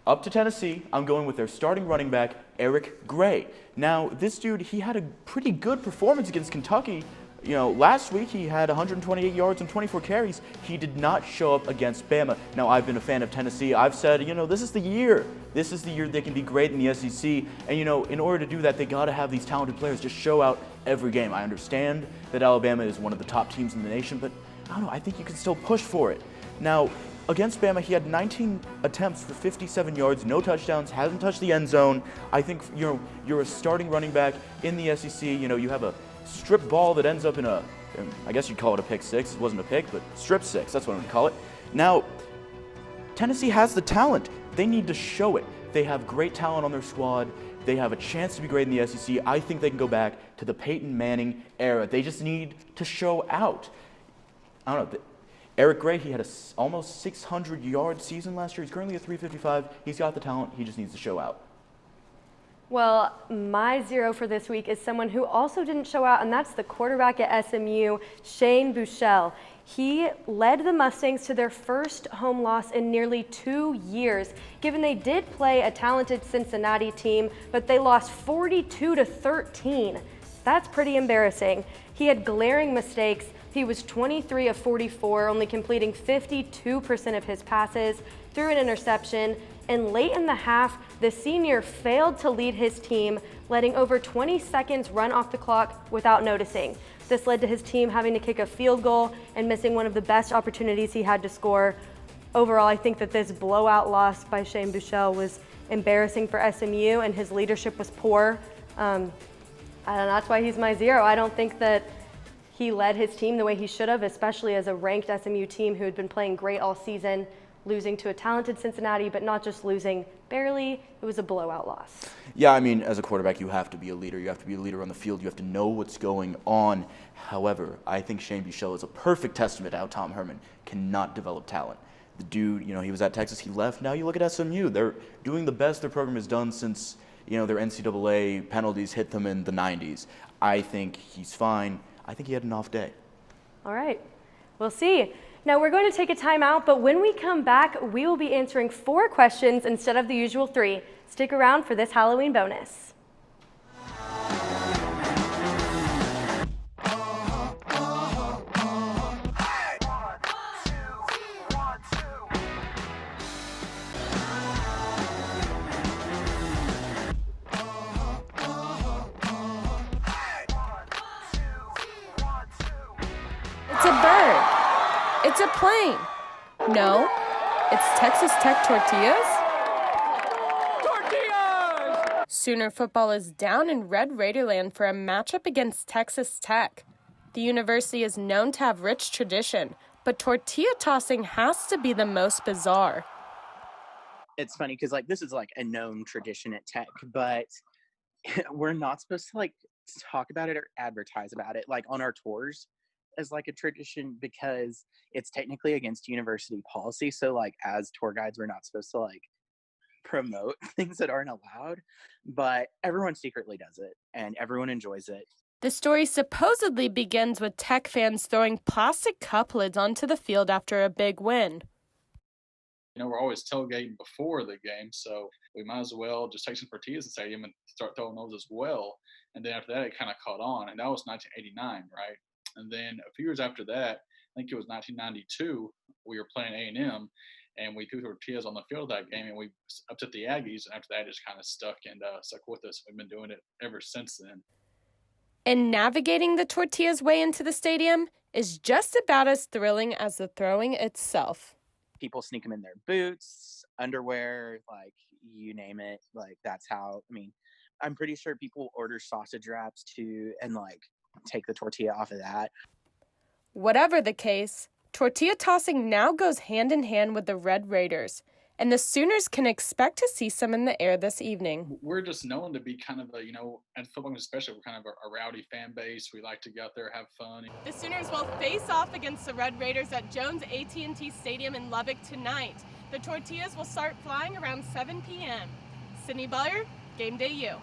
up to Tennessee. I'm going with their starting running back, Eric Gray. Now, this dude, he had a pretty good performance against Kentucky. Last week he had 128 yards and 24 carries. He did not show up against Bama. Now, I've been a fan of Tennessee. I've said, this is the year. This is the year they can be great in the SEC. And, in order to do that, they got to have these talented players just show out every game. I understand that Alabama is one of the top teams in the nation, but I don't know. I think you can still push for it. Now, against Bama, he had 19 attempts for 57 yards, no touchdowns, hasn't touched the end zone. I think, you're a starting running back in the SEC. You have a strip ball that ends up in I guess you'd call it a pick 6. It wasn't a pick, but strip 6. That's what I'm going to call it. Now, Tennessee has the talent. They need to show it. They have great talent on their squad. They have a chance to be great in the SEC. I think they can go back to the Peyton Manning era. They just need to show out. I don't know. Eric Gray, he had almost 600-yard season last year. He's currently at 355. He's got the talent. He just needs to show out.
Well, my 0 for this week is someone who also didn't show out, and that's the quarterback at SMU, Shane Buechele. He led the Mustangs to their first home loss in nearly 2 years, given they did play a talented Cincinnati team, but they lost 42-13. That's pretty embarrassing. He had glaring mistakes. He was 23 of 44, only completing 52% of his passes, threw an interception, And late in the half, the senior failed to lead his team, letting over 20 seconds run off the clock without noticing. This led to his team having to kick a field goal and missing one of the best opportunities he had to score. Overall, I think that this blowout loss by Shane Buechele was embarrassing for SMU, and his leadership was poor. I don't know, that's why he's my 0. I don't think that he led his team the way he should have, especially as a ranked SMU team who had been playing great all season, losing to a talented Cincinnati, but not just losing barely. It was a blowout loss.
Yeah, I mean, as a quarterback, you have to be a leader. You have to be a leader on the field. You have to know what's going on. However, I think Shane Buechele is a perfect testament to how Tom Herman cannot develop talent. The dude, he was at Texas, he left. Now you look at SMU. They're doing the best their program has done since, their NCAA penalties hit them in the 90s. I think he's fine. I think he had an off day.
All right, we'll see. Now we're going to take a timeout, but when we come back, we will be answering 4 questions instead of the usual 3. Stick around for this Halloween bonus.
It's a bird. It's a plane. No, it's Texas Tech tortillas. Tortillas! Sooner football is down in Red Raiderland for a matchup against Texas Tech. The university is known to have rich tradition, but tortilla tossing has to be the most bizarre.
It's funny because this is a known tradition at Tech, but we're not supposed to talk about it or advertise about it on our tours as a tradition, because it's technically against university policy. So as tour guides, we're not supposed to promote things that aren't allowed, but everyone secretly does it and everyone enjoys it.
The story supposedly begins with Tech fans throwing plastic cup lids onto the field after a big win.
We're always tailgating before the game, so we might as well just take some tortillas in the stadium and start throwing those as well. And then after that, it kind of caught on, and that was 1989, right? And then a few years after that, I think it was 1992, we were playing A&M, and we threw tortillas on the field that game, and we upset the Aggies, and after that, it just kind of stuck with us. We've been doing it ever since then.
And navigating the tortilla's way into the stadium is just about as thrilling as the throwing itself.
People sneak them in their boots, underwear, you name it. That's how, I'm pretty sure people order sausage wraps too, and take the tortilla off of that.
Whatever the case, tortilla tossing now goes hand in hand with the Red Raiders, and the Sooners can expect to see some in the air this evening.
We're just known to be kind of at football especially, we're kind of a rowdy fan base. We like to get out there, have fun.
The Sooners will face off against the Red Raiders at Jones AT&T Stadium in Lubbock tonight. The tortillas will start flying around 7 p.m. Sydney Bowyer, Game Day U.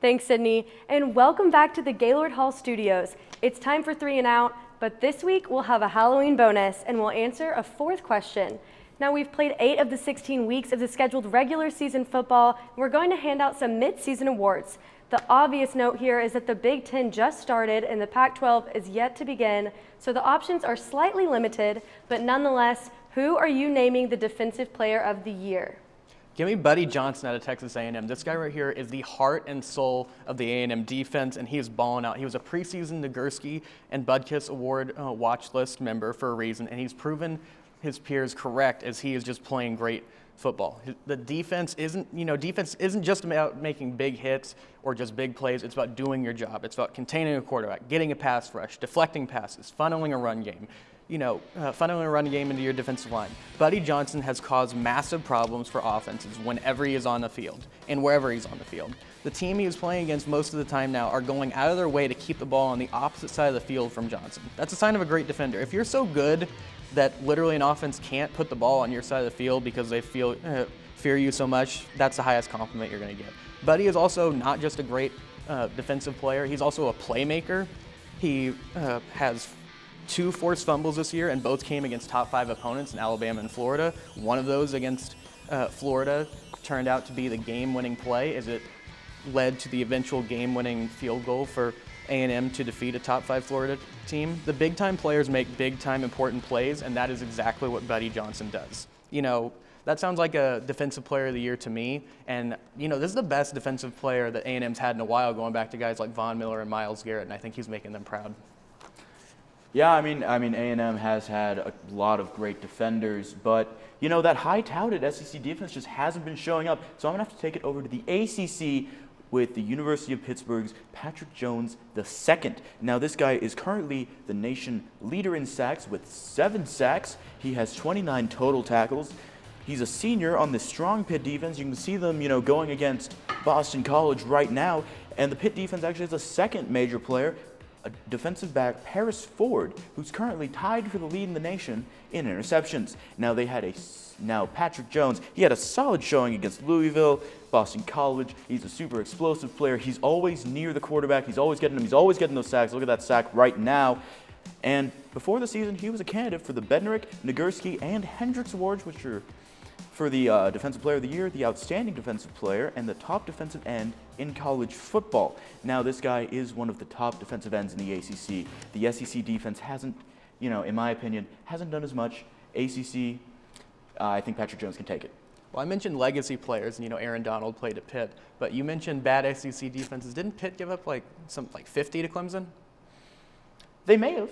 Thanks, Sydney, and welcome back to the Gaylord Hall Studios. It's time for 3 and Out, but this week we'll have a Halloween bonus and we'll answer a 4th question. Now we've played 8 of the 16 weeks of the scheduled regular season football, and we're going to hand out some mid-season awards. The obvious note here is that the Big Ten just started and the Pac-12 is yet to begin, so the options are slightly limited, but nonetheless, who are you naming the Defensive Player of the Year?
Give me Buddy Johnson out of Texas A&M. This guy right here is the heart and soul of the A&M defense, and he is balling out. He was a preseason Nagurski and Butkus Award watch list member for a reason, and he's proven his peers correct as he is just playing great football. The defense isn't just about making big hits or just big plays. It's about doing your job. It's about containing a quarterback, getting a pass rush, deflecting passes, funneling a run game. Funneling a run game into your defensive line. Buddy Johnson has caused massive problems for offenses whenever he is on the field and wherever he's on the field. The team he is playing against most of the time now are going out of their way to keep the ball on the opposite side of the field from Johnson. That's a sign of a great defender. If you're so good that literally an offense can't put the ball on your side of the field because they fear you so much, that's the highest compliment you're going to get. Buddy is also not just a great defensive player, he's also a playmaker. He has 2 forced fumbles this year, and both came against top 5 opponents in Alabama and Florida. One of those against Florida turned out to be the game-winning play as it led to the eventual game-winning field goal for A&M to defeat a top 5 Florida team. The big-time players make big-time important plays, and that is exactly what Buddy Johnson does. That sounds like a defensive player of the year to me. And, this is the best defensive player that A&M's had in a while, going back to guys like Von Miller and Myles Garrett, and I think he's making them proud.
Yeah, I mean, A&M has had a lot of great defenders, but, that high-touted SEC defense just hasn't been showing up. So I'm going to have to take it over to the ACC with the University of Pittsburgh's Patrick Jones II. Now, this guy is currently the nation leader in sacks with 7 sacks. He has 29 total tackles. He's a senior on the strong Pitt defense. You can see them, going against Boston College right now. And the Pitt defense actually has a second major player, a defensive back, Paris Ford, who's currently tied for the lead in the nation in interceptions. Now Patrick Jones, he had a solid showing against Louisville, Boston College. He's a super explosive player. He's always near the quarterback. He's always getting him. He's always getting those sacks. Look at that sack right now. And before the season, he was a candidate for the Bednarik, Nagurski, and Hendricks Awards, which are for the Defensive Player of the Year, the Outstanding Defensive Player, and the top defensive end in college football. Now, this guy is one of the top defensive ends in the ACC. The SEC defense hasn't, in my opinion, hasn't done as much. ACC, I think Patrick Jones can take it.
Well, I mentioned legacy players, and Aaron Donald played at Pitt, but you mentioned bad SEC defenses. Didn't Pitt give up like 50 to Clemson?
They may have,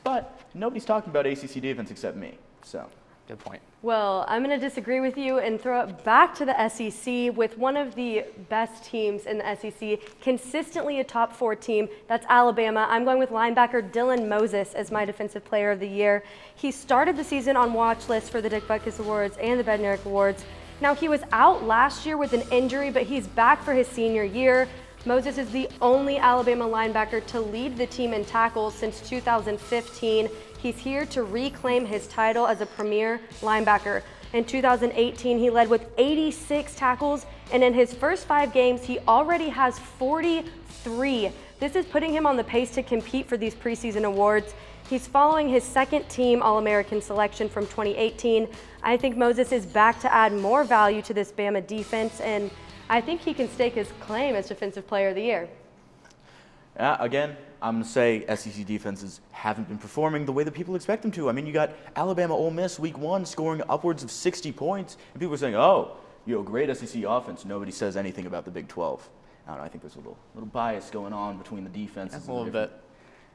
but nobody's talking about ACC defense except me, so.
Good point.
Well, I'm going to disagree with you and throw it back to the SEC with one of the best teams in the SEC, consistently a top 4 team. That's Alabama. I'm going with linebacker Dylan Moses as my Defensive Player of the Year. He started the season on watch lists for the Dick Butkus Awards and the Bednarik Awards. Now, he was out last year with an injury, but he's back for his senior year. Moses is the only Alabama linebacker to lead the team in tackles since 2015. He's here to reclaim his title as a premier linebacker. In 2018, he led with 86 tackles, and in his first 5 games, he already has 43. This is putting him on the pace to compete for these preseason awards. He's following his second-team All-American selection from 2018. I think Moses is back to add more value to this Bama defense, and I think he can stake his claim as Defensive Player of the Year.
Again, I'm going to say SEC defenses haven't been performing the way that people expect them to. I mean, you got Alabama Ole Miss week 1 scoring upwards of 60 points, and people are saying, great SEC offense. Nobody says anything about the Big 12. I don't know, I think there's a little bias going on between the defenses.
A little bit.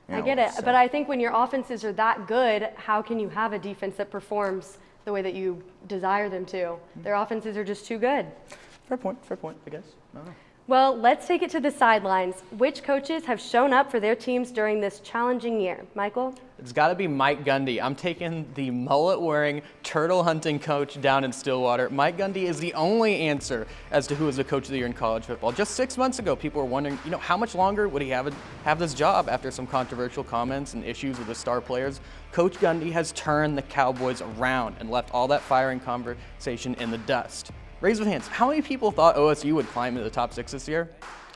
I get it, but I think when your offenses are that good, how can you have a defense that performs the way that you desire them to? Their offenses are just too good.
Fair point, I guess. I don't know.
Well, let's take it to the sidelines. Which coaches have shown up for their teams during this challenging year? Michael?
It's got to be Mike Gundy. I'm taking the mullet-wearing, turtle-hunting coach down in Stillwater. Mike Gundy is the only answer as to who is the coach of the year in college football. Just 6 months ago, people were wondering, how much longer would he have this job after some controversial comments and issues with the star players. Coach Gundy has turned the Cowboys around and left all that firing conversation in the dust. Raise of hands, how many people thought OSU would climb into the top 6 this year?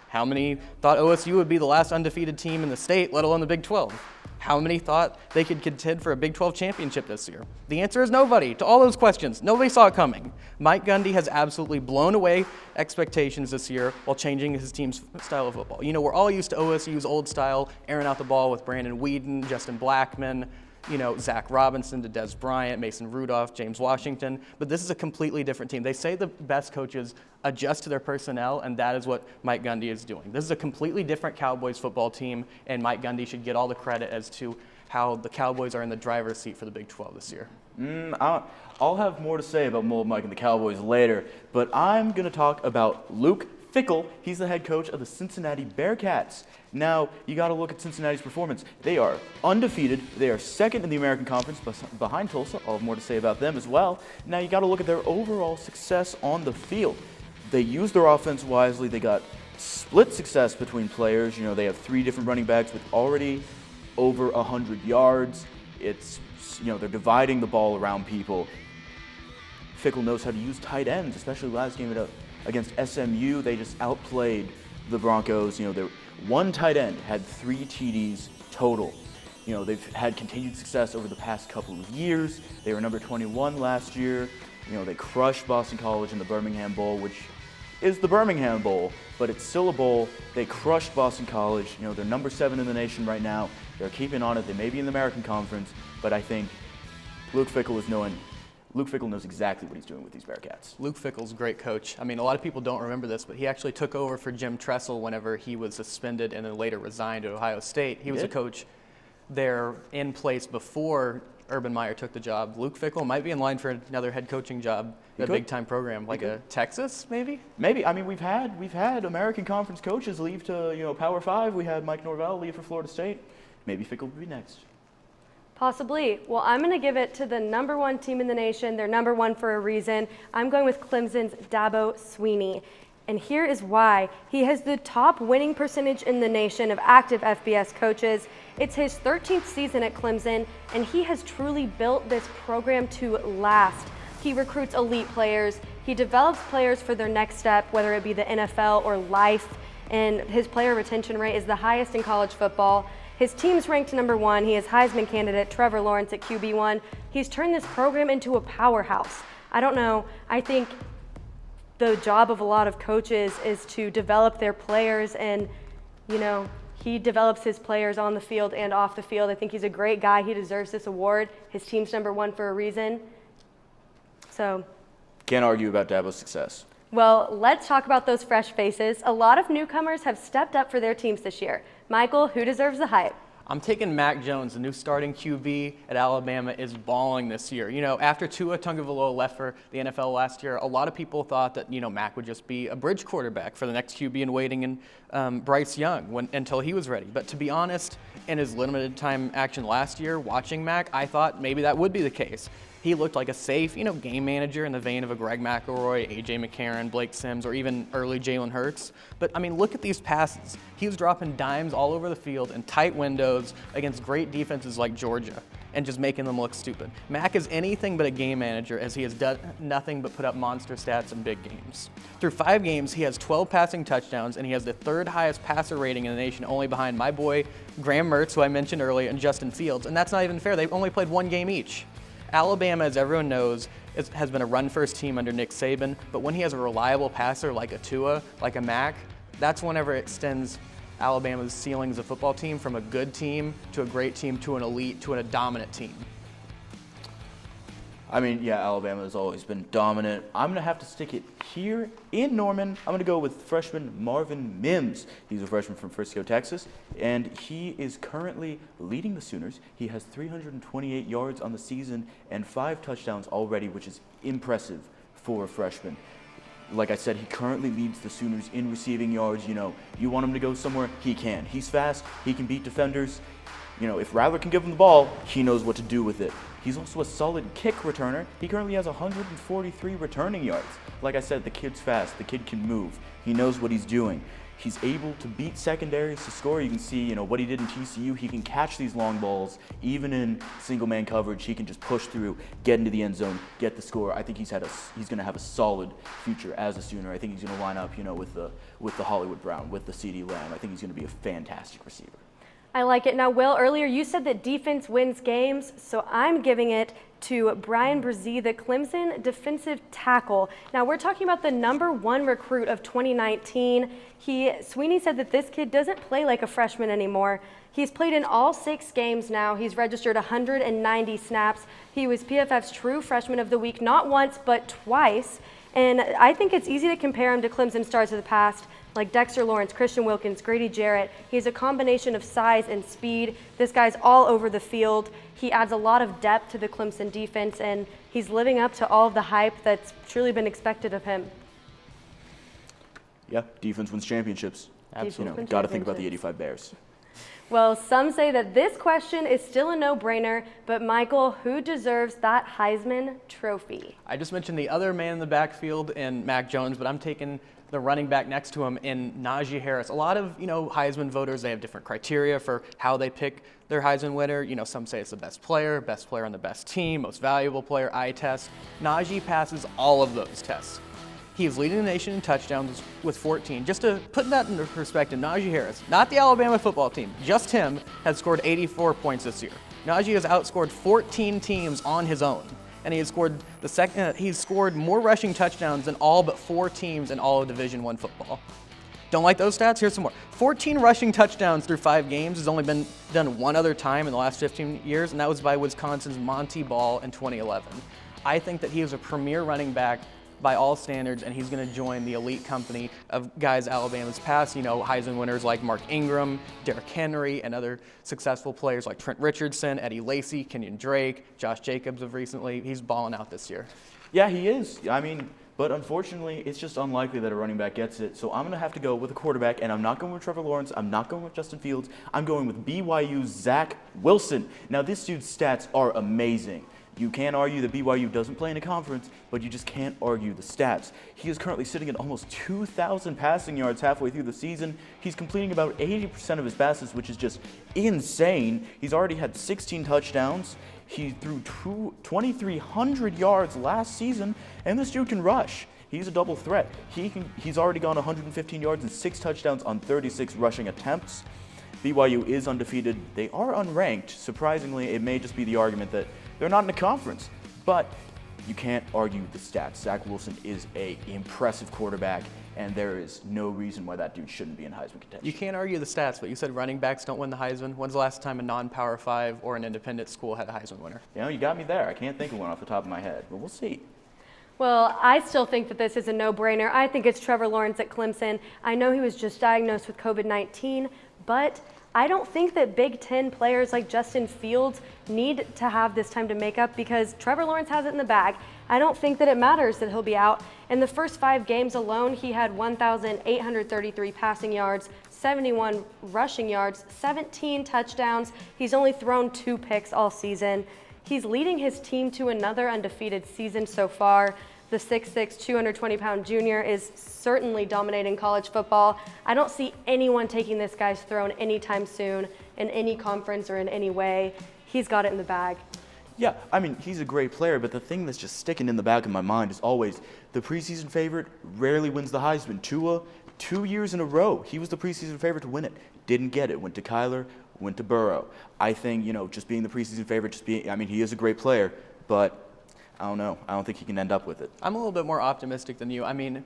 How many thought OSU would be the last undefeated team in the state, let alone the Big 12? How many thought they could contend for a Big 12 championship this year? The answer is nobody. To all those questions, nobody saw it coming. Mike Gundy has absolutely blown away expectations this year while changing his team's style of football. We're all used to OSU's old style, airing out the ball with Brandon Whedon, Justin Blackman, Zach Robinson to Des Bryant, Mason Rudolph, James Washington, but this is a completely different team. They say the best coaches adjust to their personnel, and that is what Mike Gundy is doing. This is a completely different Cowboys football team, and Mike Gundy should get all the credit as to how the Cowboys are in the driver's seat for the Big 12 this year.
I'll have more to say about Mold Mike and the Cowboys later, but I'm going to talk about Luke Fickell. He's the head coach of the Cincinnati Bearcats. Now, you got to look at Cincinnati's performance. They are undefeated. They are second in the American Conference behind Tulsa. I'll have more to say about them as well. Now, you got to look at their overall success on the field. They used their offense wisely. They got split success between players. They have 3 different running backs with already over 100 yards. It's, they're dividing the ball around people. Fickell knows how to use tight ends, especially last game against SMU. They just outplayed the Broncos. Their one tight end had 3 TDs total. They've had continued success over the past couple of years. They were number 21 last year. They crushed Boston College in the Birmingham Bowl, which is the Birmingham Bowl, but it's still a bowl. They crushed Boston College. They're number 7 in the nation right now. They're keeping on it. They may be in the American Conference, but I think Luke Fickell is Luke Fickell knows exactly what he's doing with these Bearcats.
Luke Fickell's a great coach. I mean, a lot of people don't remember this, but he actually took over for Jim Tressel whenever he was suspended and then later resigned at Ohio State. He was a coach there in place before Urban Meyer took the job. Luke Fickell might be in line for another head coaching job at a big-time program, like a Texas, maybe?
Maybe. I mean, we've had American Conference coaches leave to Power 5. We had Mike Norvell leave for Florida State. Maybe Fickell will be next.
Possibly. Well, I'm going to give it to the #1 team in the nation. They're #1 for a reason. I'm going with Clemson's Dabo Swinney. And here is why. He has the top winning percentage in the nation of active FBS coaches. It's his 13th season at Clemson, and he has truly built this program to last. He recruits elite players. He develops players for their next step, whether it be the NFL or life. And his player retention rate is the highest in college football. His team's ranked #1. He has Heisman candidate Trevor Lawrence at QB1. He's turned this program into a powerhouse. I don't know. I think the job of a lot of coaches is to develop their players, and, he develops his players on the field and off the field. I think he's a great guy. He deserves this award. His team's #1 for a reason. So,
can't argue about Dabo's success.
Well, let's talk about those fresh faces. A lot of newcomers have stepped up for their teams this year. Michael, who deserves the hype?
I'm taking Mac Jones, the new starting QB at Alabama, is balling this year. After Tua Tagovailoa left for the NFL last year, a lot of people thought that, Mac would just be a bridge quarterback for the next QB in waiting and Bryce Young until he was ready. But to be honest, in his limited time action last year, watching Mac, I thought maybe that would be the case. He looked like a safe, game manager in the vein of a Greg McElroy, A.J. McCarron, Blake Sims, or even early Jalen Hurts. But, look at these passes. He was dropping dimes all over the field in tight windows against great defenses like Georgia and just making them look stupid. Mac is anything but a game manager, as he has done nothing but put up monster stats in big games. Through 5 games, he has 12 passing touchdowns, and he has the 3rd highest passer rating in the nation, only behind my boy Graham Mertz, who I mentioned earlier, and Justin Fields. And that's not even fair. They've only played 1 game each. Alabama, as everyone knows, has been a run-first team under Nick Saban, but when he has a reliable passer like a Tua, like a Mac, that's whenever it extends Alabama's ceiling as a football team from a good team to a great team to an elite to a dominant team.
Alabama has always been dominant. I'm going to have to stick it here in Norman. I'm going to go with freshman Marvin Mims. He's a freshman from Frisco, Texas, and he is currently leading the Sooners. He has 328 yards on the season and 5 touchdowns already, which is impressive for a freshman. Like I said, he currently leads the Sooners in receiving yards. You want him to go somewhere, he can. He's fast, he can beat defenders. If Rattler can give him the ball, he knows what to do with it. He's also a solid kick returner. He currently has 143 returning yards. Like I said, the kid's fast, the kid can move. He knows what he's doing. He's able to beat secondaries to score. You can see, what he did in TCU. He can catch these long balls, even in single-man coverage. He can just push through, get into the end zone, get the score. I think he's going to have a solid future as a Sooner. I think he's going to line up, with the Hollywood Brown, with the CeeDee Lamb. I think he's going to be a fantastic receiver.
I like it. Now, Will, earlier you said that defense wins games, so I'm giving it to Brian Brzee, the Clemson defensive tackle. Now, we're talking about the #1 recruit of 2019. Swinney said that this kid doesn't play like a freshman anymore. He's played in all 6 games now. He's registered 190 snaps. He was PFF's True Freshman of the Week, not once, but twice. And I think it's easy to compare him to Clemson stars of the past, like Dexter Lawrence, Christian Wilkins, Grady Jarrett. He's a combination of size and speed. This guy's all over the field. He adds a lot of depth to the Clemson defense, and he's living up to all of the hype that's truly been expected of him.
Yeah, defense wins championships. Absolutely. Got to think about the 85 Bears.
Well, some say that this question is still a no-brainer, but Michael, who deserves that Heisman Trophy?
I just mentioned the other man in the backfield in Mac Jones, but I'm taking the running back next to him in Najee Harris. A lot of, Heisman voters, they have different criteria for how they pick their Heisman winner. Some say it's the best player on the best team, most valuable player, eye test. Najee passes all of those tests. He is leading the nation in touchdowns with 14. Just to put that into perspective, Najee Harris, not the Alabama football team, just him, has scored 84 points this year. Najee has outscored 14 teams on his own, and he has scored he's scored more rushing touchdowns than all but 4 teams in all of Division I football. Don't like those stats? Here's some more. 14 rushing touchdowns through 5 games has only been done one other time in the last 15 years, and that was by Wisconsin's Monty Ball in 2011. I think that he is a premier running back by all standards, and he's going to join the elite company of guys Alabama's past, Heisman winners like Mark Ingram, Derrick Henry, and other successful players like Trent Richardson, Eddie Lacy, Kenyon Drake, Josh Jacobs of recently. He's balling out this year.
Yeah, he is. But unfortunately, it's just unlikely that a running back gets it. So I'm going to have to go with a quarterback, and I'm not going with Trevor Lawrence. I'm not going with Justin Fields. I'm going with BYU's Zach Wilson. Now, this dude's stats are amazing. You can't argue that BYU doesn't play in a conference, but you just can't argue the stats. He is currently sitting at almost 2,000 passing yards halfway through the season. He's completing about 80% of his passes, which is just insane. He's already had 16 touchdowns. He threw 2,300 yards last season, and this dude can rush. He's a double threat. He's already gone 115 yards and 6 touchdowns on 36 rushing attempts. BYU is undefeated. They are unranked. Surprisingly, it may just be the argument that they're not in a conference, but you can't argue the stats. Zach Wilson is an impressive quarterback, and there is no reason why that dude shouldn't be in Heisman contention.
You can't argue the stats, but you said running backs don't win the Heisman. When's the last time a non-Power 5 or an independent school had a Heisman winner?
You got me there. I can't think of one off the top of my head, but we'll see.
Well, I still think that this is a no-brainer. I think it's Trevor Lawrence at Clemson. I know he was just diagnosed with COVID-19, but I don't think that Big Ten players like Justin Fields need to have this time to make up because Trevor Lawrence has it in the bag. I don't think that it matters that he'll be out. In the first 5 games alone, he had 1,833 passing yards, 71 rushing yards, 17 touchdowns. He's only thrown 2 picks all season. He's leading his team to another undefeated season so far. The 6'6", 220-pound junior is certainly dominating college football. I don't see anyone taking this guy's throne anytime soon in any conference or in any way. He's got it in the bag.
Yeah, he's a great player, but the thing that's just sticking in the back of my mind is always the preseason favorite rarely wins the Heisman. Tua, 2 years in a row, he was the preseason favorite to win it. Didn't get it. Went to Kyler, went to Burrow. I think, just being the preseason favorite, he is a great player, but I don't know. I don't think he can end up with it.
I'm a little bit more optimistic than you.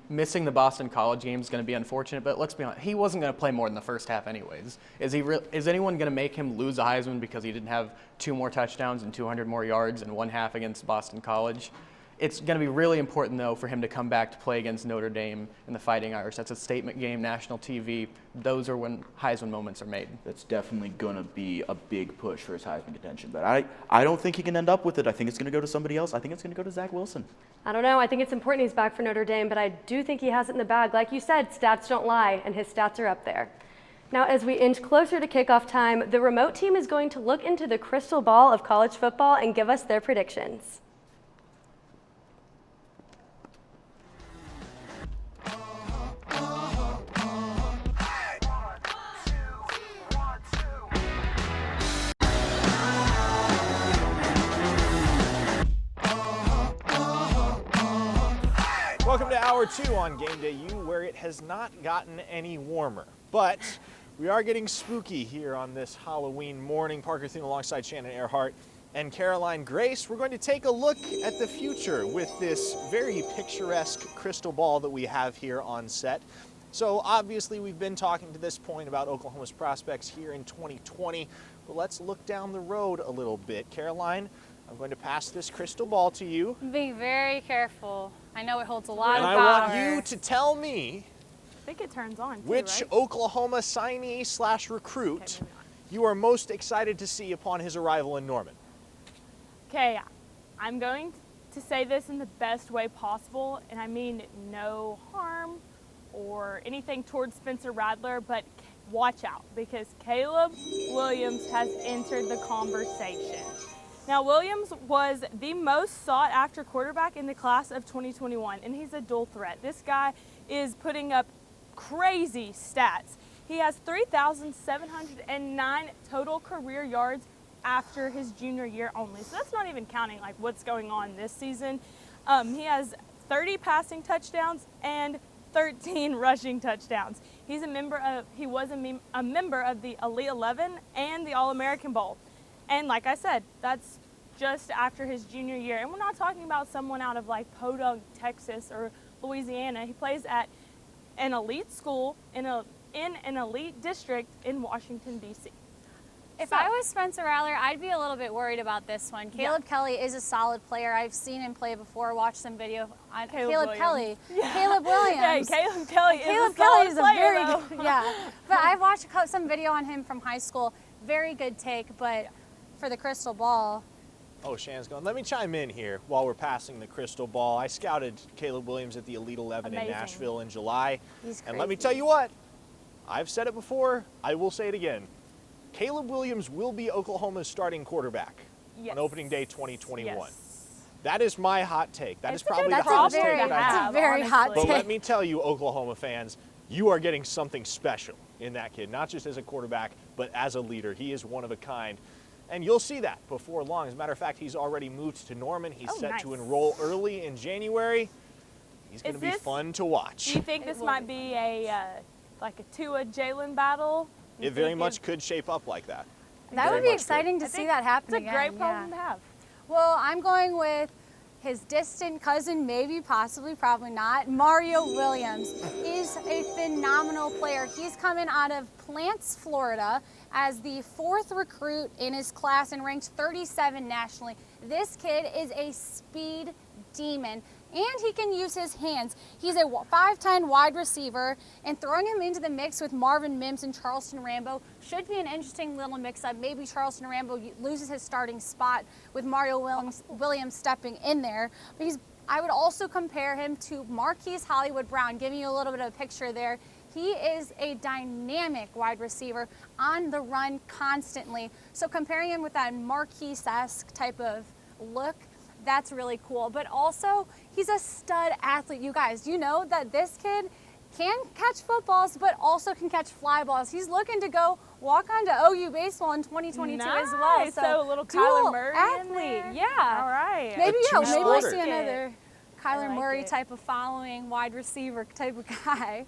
Missing the Boston College game is going to be unfortunate, but let's be honest, he wasn't going to play more than the first half anyways. Is anyone going to make him lose a Heisman because he didn't have 2 more touchdowns and 200 more yards in 1 half against Boston College? It's going to be really important, though, for him to come back to play against Notre Dame and the Fighting Irish. That's a statement game, national TV. Those are when Heisman moments are made.
That's definitely going to be a big push for his Heisman contention. But I don't think he can end up with it. I think it's going to go to somebody else. I think it's going to go to Zach Wilson.
I don't know. I think it's important he's back for Notre Dame, but I do think he has it in the bag. Like you said, stats don't lie, and his stats are up there. Now, as we inch closer to kickoff time, the remote team is going to look into the crystal ball of college football and give us their predictions.
Welcome to Hour 2 on Gameday U, where it has not gotten any warmer. But we are getting spooky here on this Halloween morning. Parker Thune alongside Shannon Earhart and Caroline Grace. We're going to take a look at the future with this very picturesque crystal ball that we have here on set. So obviously we've been talking to this point about Oklahoma's prospects here in 2020, but let's look down the road a little bit. Caroline, I'm going to pass this crystal ball to you.
Be very careful. I know it holds a lot
and
of
I
power.
want you to tell me
I think it turns on too,
which
right?
Oklahoma signee / recruit you are most excited to see upon his arrival in Norman.
Okay, I'm going to say this in the best way possible, and I mean no harm or anything towards Spencer Rattler, but watch out because Caleb Williams has entered the conversation. Now, Williams was the most sought-after quarterback in the class of 2021, and he's a dual threat. This guy is putting up crazy stats. He has 3,709 total career yards after his junior year only. So that's not even counting like what's going on this season. He has 30 passing touchdowns and 13 rushing touchdowns. He was a member of the Elite 11 and the All-American Bowl. And like I said, that's just after his junior year. And we're not talking about someone out of like Podunk, Texas or Louisiana. He plays at an elite school in an elite district in Washington, D.C.
If I was Spencer Rattler, I'd be a little bit worried about this one. Caleb Kelly is a solid player. I've seen him play before, watched some video on Caleb Kelly. Yeah. Caleb Williams.
Yeah, Caleb Kelly is a
very
player,
good, yeah. But I've watched some video on him from high school. Very good take, but for the crystal ball.
Oh, Shan's going, let me chime in here while we're passing the crystal ball. I scouted Caleb Williams at the Elite 11 in Nashville in July.
He's crazy.
And let me tell you what, I've said it before, I will say it again. Caleb Williams will be Oklahoma's starting quarterback on opening day 2021.
Yes.
That is my hot take. That is
It's a
probably
good
the hottest
problem
take
to
that I
have,
have.
That's a very hot
honestly.
But
take.
let me tell you, Oklahoma fans, you are getting something special in that kid, not just as a quarterback, but as a leader. He is one of a kind. And you'll see that before long. As a matter of fact, he's already moved to Norman. He's set to enroll early in January. He's going to be fun to watch.
Do you think this might be a like a Tua Jalen battle?
It very much could shape up like that.
That would be exciting to see that happen
again. It's a great problem to have.
Well, I'm going with his distant cousin, maybe, possibly, probably not. Mario Williams is a phenomenal player. He's coming out of Plants, Florida, as the 4th recruit in his class and ranked 37 nationally. This kid is a speed demon, and he can use his hands. He's a 5'10" wide receiver, and throwing him into the mix with Marvin Mims and Charleston Rambo should be an interesting little mix-up. Maybe Charleston Rambo loses his starting spot with Mario Williams stepping in there. But I would also compare him to Marquise Hollywood Brown, giving you a little bit of a picture there. He is a dynamic wide receiver on the run constantly. So comparing him with that Marquise-esque type of look, that's really cool. But also, he's a stud athlete. You guys, you know that this kid can catch footballs, but also can catch fly balls. He's looking to go walk onto OU baseball in 2022 as well.
So a little Kyler Murray athlete.
Yeah.
All right.
Maybe we'll see
it.
another Kyler Murray type of following wide receiver type of guy.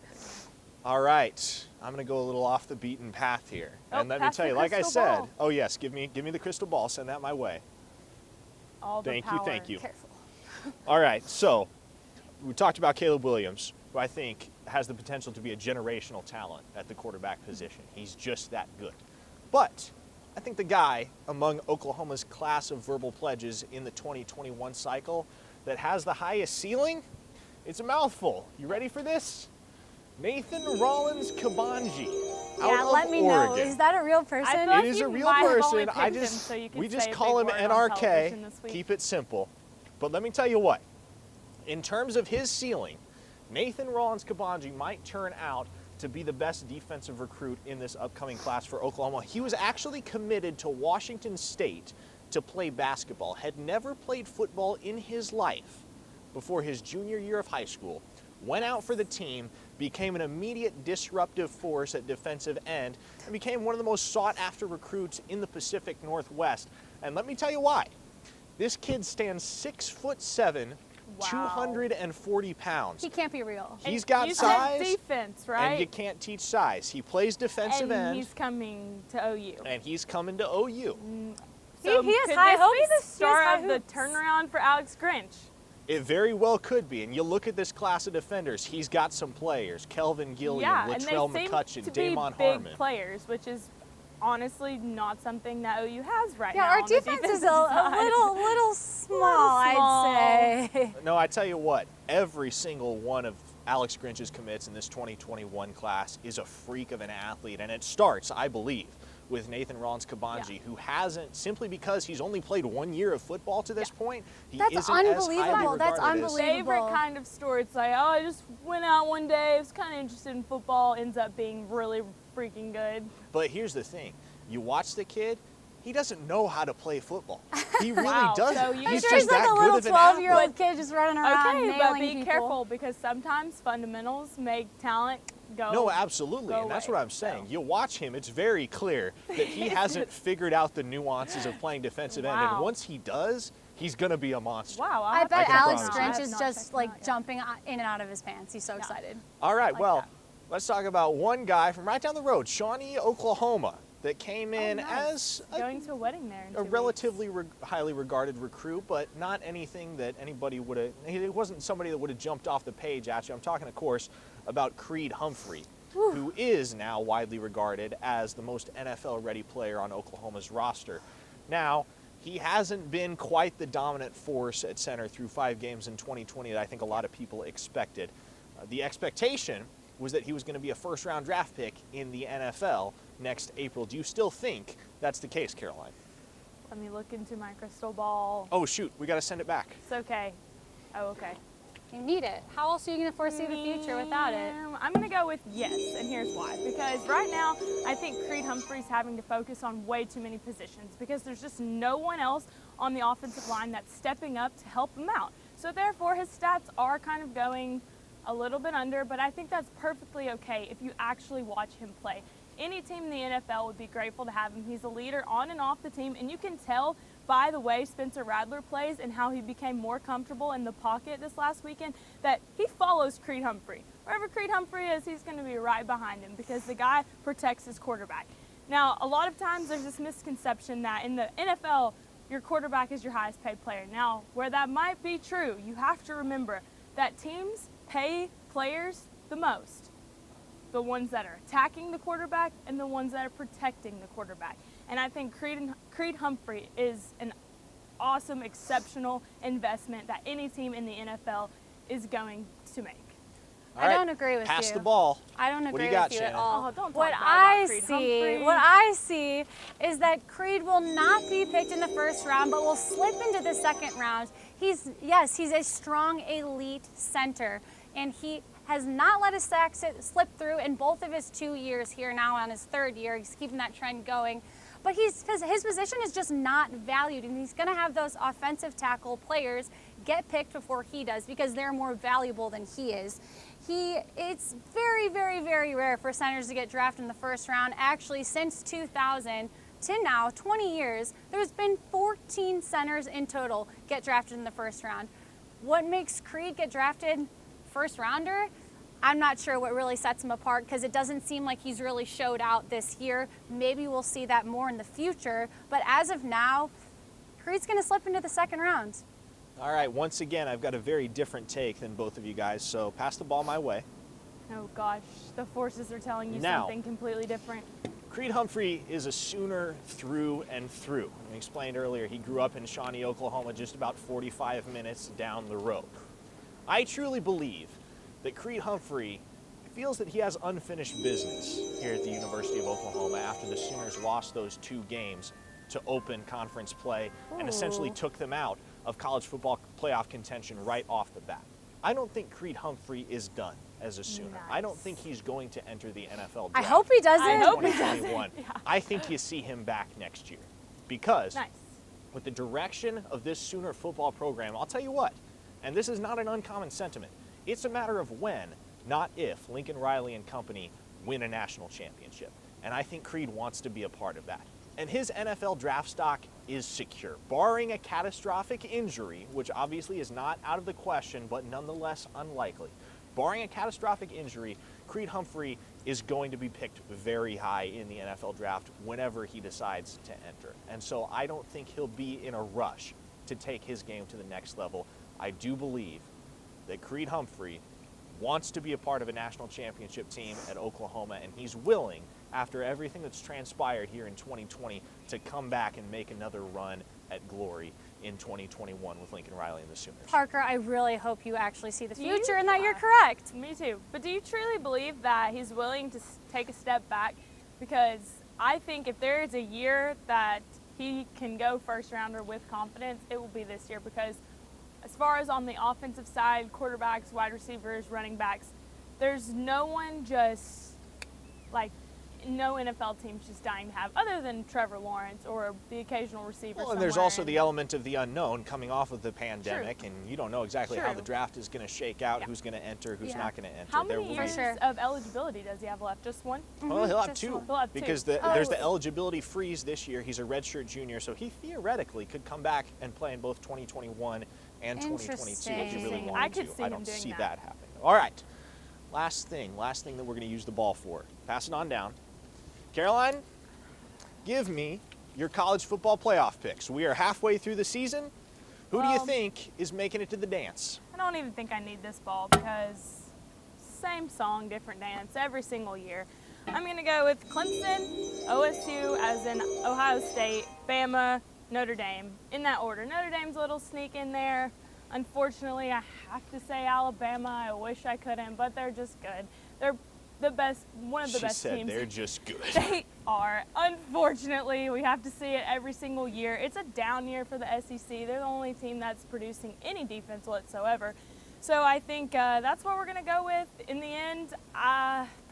All right, I'm going to go a little off the beaten path here. And let me
pass
tell
the
you, like I
crystal
said,
ball.
oh yes, give me the crystal ball, send that my way.
All the
Thank
power.
you.
Careful.
All right, so we talked about Caleb Williams, who I think has the potential to be a generational talent at the quarterback position. He's just that good. But I think the guy among Oklahoma's class of verbal pledges in the 2021 cycle that has the highest ceiling, it's a mouthful. You ready for this? Nathan Rollins Kabanji.
Yeah, let me know. Is that a real person?
I feel like
It is
you
a real
might have only
person.
picked him so you could
We
say
just
a
call him
big word on
NRK.
television this week.
Keep it simple. But let me tell you what. In terms of his ceiling, Nathan Rollins Kabanji might turn out to be the best defensive recruit in this upcoming class for Oklahoma. He was actually committed to Washington State to play basketball, had never played football in his life before his junior year of high school, went out for the team, became an immediate disruptive force at defensive end, and became one of the most sought-after recruits in the Pacific Northwest. And let me tell you why. This kid stands 6'7", 240 pounds.
He can't be real.
He's got
you
size,
said defense, right?
and you can't teach size. He plays defensive
and
end,
he's coming to OU.
and he's coming to OU.
So
he has
could
high
this
hopes.
be the
He has
start
high
of the
hopes.
turnaround for Alex Grinch?
It very well could be. And you look at this class of defenders, he's got some players. Kelvin Gilliam,
Yeah, and
Latrell
they seem
McCutcheon,
to be
Damon
big
Harmon.
players, which is honestly not something that OU has right now.
Yeah, our
on the
defense is
defensive
a
side.
little small, I'd say.
No, I tell you what, every single one of Alex Grinch's commits in this 2021 class is a freak of an athlete. And it starts, I believe, with Nathan Rollins Kabanji, who hasn't, simply because he's only played 1 year of football to this point, he
That's
isn't as highly
unbelievable. That's
regarded as-
unbelievable.
Favorite kind of story. It's like, oh, I just went out one day, I was kind of interested in football, ends up being really freaking good.
But here's the thing. You watch the kid, he doesn't know how to play football. He really
Wow,
doesn't.
so you-
I'm
He's
sure
just
he's like
that
a
good
little
of an athlete.
12-year-old kid just running around
Okay, but
nailing
be
people.
careful because sometimes fundamentals make talent go.
No, absolutely,
go
and that's
away,
what I'm saying.
so.
You watch him, it's very clear that he hasn't figured out the nuances of playing defensive end, and
Wow.
once he does, he's going to be a monster.
Wow,
I bet
can
Alex
promise you.
Grinch
I
is
have not
just
checked
like
him out yet.
jumping in and out of his pants. He's so excited.
All right,
Like
well,
that.
let's talk about one guy from right down the road, Shawnee, Oklahoma, that came in
nice.
as
Going to a wedding there in 2
a
weeks.
relatively highly regarded recruit, but not anything that anybody would have, it wasn't somebody that would have jumped off the page at you. I'm talking, of course, about Creed Humphrey. who is now widely regarded as the most NFL-ready player on Oklahoma's roster. Now, he hasn't been quite the dominant force at center through 5 games in 2020 that I think a lot of people expected. The expectation was that he was going to be a first-round draft pick in the NFL next April. Do you still think that's the case, Caroline?
Let me look into my crystal ball.
Oh, shoot. We got to send it back.
It's okay. Oh, okay.
You need it. How else are you going to foresee the future without it?
I'm going to go with yes, and here's why. Because right now, I think Creed Humphrey's having to focus on way too many positions because there's just no one else on the offensive line that's stepping up to help him out. So therefore, his stats are kind of going a little bit under, but I think that's perfectly okay if you actually watch him play. Any team in the NFL would be grateful to have him. He's a leader on and off the team, and you can tell by the way Spencer Rattler plays and how he became more comfortable in the pocket this last weekend that he follows Creed Humphrey. Wherever Creed Humphrey is, he's going to be right behind him because the guy protects his quarterback. Now, a lot of times there's this misconception that in the NFL, your quarterback is your highest paid player. Now, where that might be true, you have to remember that teams pay players the most. The ones that are attacking the quarterback and the ones that are protecting the quarterback. And I think Creed Humphrey is an awesome, exceptional investment that any team in the NFL is going to make.
All right,
I don't agree with you.
Pass the ball.
I don't
What do
agree
you got,
with you at
Shannon?
all.
Oh, don't talk
what
bad
I
about Creed
see,
Humphrey.
what I see is that Creed will not be picked in the first round, but will slip into the second round. He's a strong elite center, and he has not let his sack slip through in both of his 2 years here now on his 3rd year. He's keeping that trend going. But his position is just not valued, and he's going to have those offensive tackle players get picked before he does because they're more valuable than he is. It's very, very, very rare for centers to get drafted in the first round. Actually, since 2000 to now, 20 years, there's been 14 centers in total get drafted in the first round. What makes Creed get drafted first rounder? I'm not sure what really sets him apart because it doesn't seem like he's really showed out this year. Maybe we'll see that more in the future, but as of now, Creed's going to slip into the second round.
All right, once again, I've got a very different take than both of you guys, so pass the ball my way.
Oh gosh, the forces are telling you
Now,
something completely different.
Creed Humphrey is a Sooner through and through. I explained earlier, he grew up in Shawnee, Oklahoma, just about 45 minutes down the road. I truly believe that Creed Humphrey feels that he has unfinished business here at the University of Oklahoma after the Sooners lost those 2 games to open conference play and essentially took them out of college football playoff contention right off the bat. I don't think Creed Humphrey is done as a Sooner.
Nice.
I don't think he's going to enter the NFL draft.
I hope he doesn't.
I hope he
2021.
doesn't. Yeah.
I think you see him back next year because
Nice.
with the direction of this Sooner football program, I'll tell you what, and this is not an uncommon sentiment, it's a matter of when, not if, Lincoln Riley and company win a national championship. And I think Creed wants to be a part of that. And his NFL draft stock is secure. Barring a catastrophic injury, which obviously is not out of the question, but nonetheless unlikely. Barring a catastrophic injury, Creed Humphrey is going to be picked very high in the NFL draft whenever he decides to enter. And so I don't think he'll be in a rush to take his game to the next level. I do believe that Creed Humphrey wants to be a part of a national championship team at Oklahoma, and he's willing, after everything that's transpired here in 2020, to come back and make another run at glory in 2021 with Lincoln Riley and the Sooners.
Parker, I really hope you actually see the future and that you're correct.
Me too. But do you truly believe that he's willing to take a step back? Because I think if there is a year that he can go first rounder with confidence, it will be this year because as far as on the offensive side, quarterbacks, wide receivers, running backs, there's no one just like no NFL team's just dying to have, other than Trevor Lawrence or the occasional receiver.
Well, and there's also the element of the unknown coming off of the pandemic,
True.
and you don't know exactly how the draft is going to shake out,
Yeah.
who's going to enter, who's
Yeah.
not going to enter.
How
There
many
will be-
years of eligibility does he have left? Just one?
Well, he'll have
Just
2
one.
He'll have 2.
because there's the eligibility freeze this year. He's a redshirt junior, so he theoretically could come back and play in both 2021 and 2022 if he really
Interesting.
wanted
I could
to.
see
I
him
don't
doing
see
that.
that happening. All right, last thing that we're going to use the ball for. Pass it on down. Caroline, give me your college football playoff picks. We are halfway through the season. Who do you
Well-
think is making it to the dance?
I don't even think I need this ball because same song, different dance every single year. I'm going to go with Clemson, OSU, as in Ohio State, Bama, Notre Dame, in that order. Notre Dame's a little sneak in there. Unfortunately, I have to say Alabama. I wish I couldn't, but they're just good. They're the best, one of the best teams.
She said they're just good.
They are. Unfortunately, we have to see it every single year. It's a down year for the SEC. They're the only team that's producing any defense whatsoever. So I think that's what we're going to go with. In the end,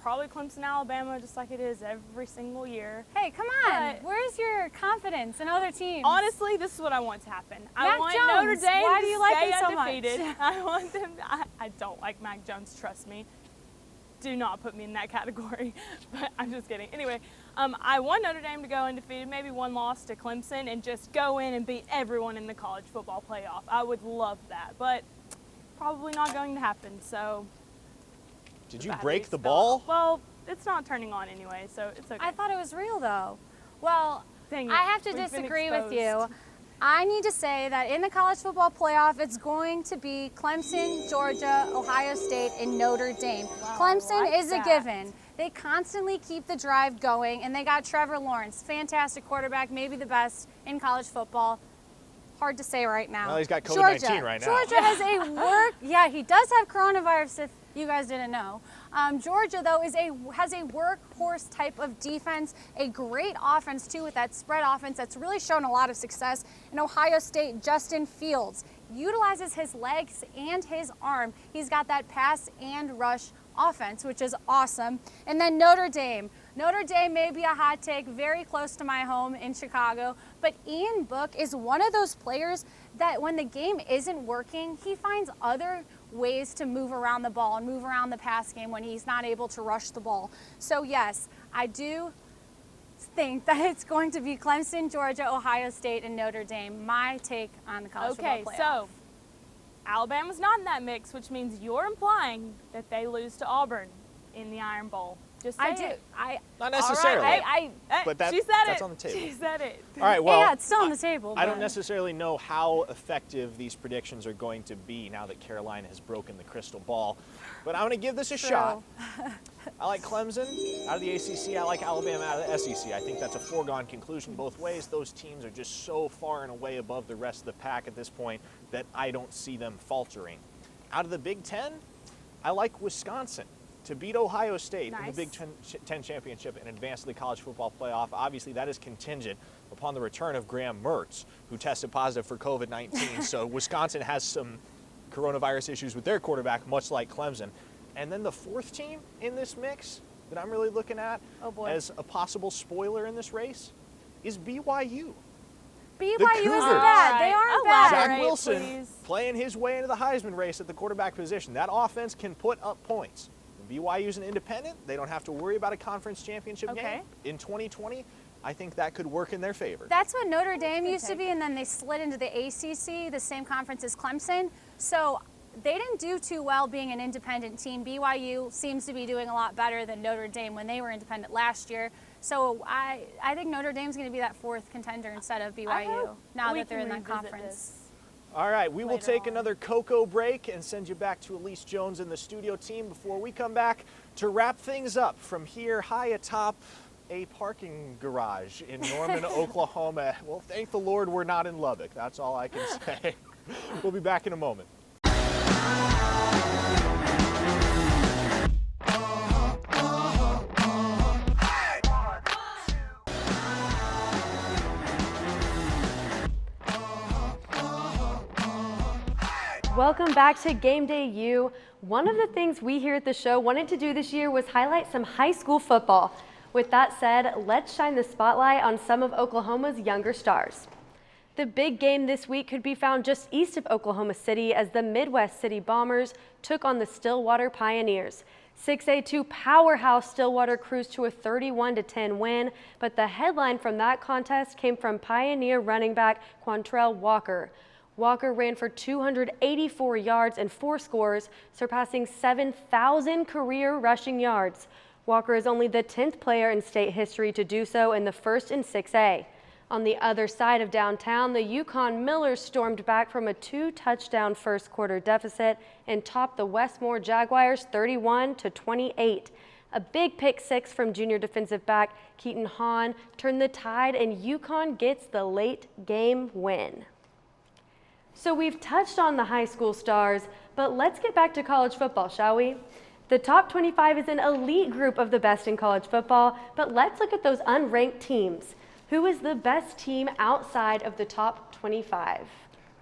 probably Clemson, Alabama, just like it is every single year.
Hey, come on. Where's your confidence in other teams?
Honestly, this is what I want to happen. I
Mac
want
Jones.
Notre Dame
Why
to
do you like
stay
him so
undefeated.
much?
I want them. I don't like Mac Jones. Trust me. Do not put me in that category. But I'm just kidding. Anyway, I want Notre Dame to go undefeated, maybe one loss to Clemson, and just go in and beat everyone in the college football playoff. I would love that, but probably not going to happen. So.
Did you break the ball?
Well, it's not turning on anyway, so it's okay.
I thought it was real though. Well,
Dang it.
I have to
We've been
disagree with you.
exposed.
I need to say that in the college football playoff, it's going to be Clemson, Georgia, Ohio State, and Notre Dame.
Wow,
Clemson
I like
is
that.
a given. They constantly keep the drive going, and they got Trevor Lawrence, fantastic quarterback, maybe the best in college football. Hard to say right now.
Well, he's got COVID-19 right now.
Georgia has a yeah, he does have coronavirus if you guys didn't know. Georgia, though, has a workhorse type of defense, a great offense, too, with that spread offense that's really shown a lot of success. In Ohio State, Justin Fields utilizes his legs and his arm. He's got that pass and rush offense, which is awesome. And then Notre Dame. Notre Dame may be a hot take, very close to my home in Chicago, but Ian Book is one of those players that when the game isn't working, he finds other ways to move around the ball and move around the pass game when he's not able to rush the ball. So yes, I do think that it's going to be Clemson, Georgia, Ohio State, and Notre Dame. My take on the college football playoff.
Okay, so Alabama's not in that mix, which means you're implying that they lose to Auburn in the Iron Bowl. Just say
I do.
it.
Not necessarily.
But
she said
that's
it.
on the table.
She said it.
All right, well,
yeah, it's still on the table.
I don't
but-
necessarily know how effective these predictions are going to be now that Carolina has broken the crystal ball, but I'm going to give this a shot. I like Clemson out of the ACC. I like Alabama out of the SEC. I think that's a foregone conclusion both ways. Those teams are just so far and away above the rest of the pack at this point that I don't see them faltering. Out of the Big Ten, I like Wisconsin to beat Ohio State in the Big Ten championship and advance to the college football playoff. Obviously, that is contingent upon the return of Graham Mertz, who tested positive for COVID-19. So Wisconsin has some coronavirus issues with their quarterback, much like Clemson. And then the fourth team in this mix that I'm really looking at as a possible spoiler in this race is BYU.
BYU
The
isn't
Cougars.
bad. They aren't bad.
Zach Wilson playing his way into the Heisman race at the quarterback position. That offense can put up points. BYU's an independent. They don't have to worry about a conference championship game. In 2020, I think that could work in their favor.
That's what Notre Dame used to be, and then they slid into the ACC, the same conference as Clemson. So they didn't do too well being an independent team. BYU seems to be doing a lot better than Notre Dame when they were independent last year. So I think Notre Dame's going to be that fourth contender instead of BYU now that they're in that conference.
All right, we will take another cocoa break and send you back to Elise Jones and the studio team before we come back to wrap things up from here high atop a parking garage in Norman, Oklahoma. Well, thank the Lord we're not in Lubbock. That's all I can say. We'll be back in a moment.
Welcome back to Game Day U. One of the things we here at the show wanted to do this year was highlight some high school football. With that said, let's shine the spotlight on some of Oklahoma's younger stars. The big game this week could be found just east of Oklahoma City as the Midwest City Bombers took on the Stillwater Pioneers. 6A2 powerhouse Stillwater cruised to a 31-10 win, but the headline from that contest came from Pioneer running back Quantrell Walker. Walker ran for 284 yards and 4 scores, surpassing 7,000 career rushing yards. Walker is only the 10th player in state history to do so and the first in 6A. On the other side of downtown, the Yukon Millers stormed back from a 2-touchdown first quarter deficit and topped the Westmore Jaguars 31-28. A big pick six from junior defensive back Keaton Hahn turned the tide, and Yukon gets the late game win. So we've touched on the high school stars, but let's get back to college football, shall we? The top 25 is an elite group of the best in college football, but let's look at those unranked teams. Who is the best team outside of the top 25?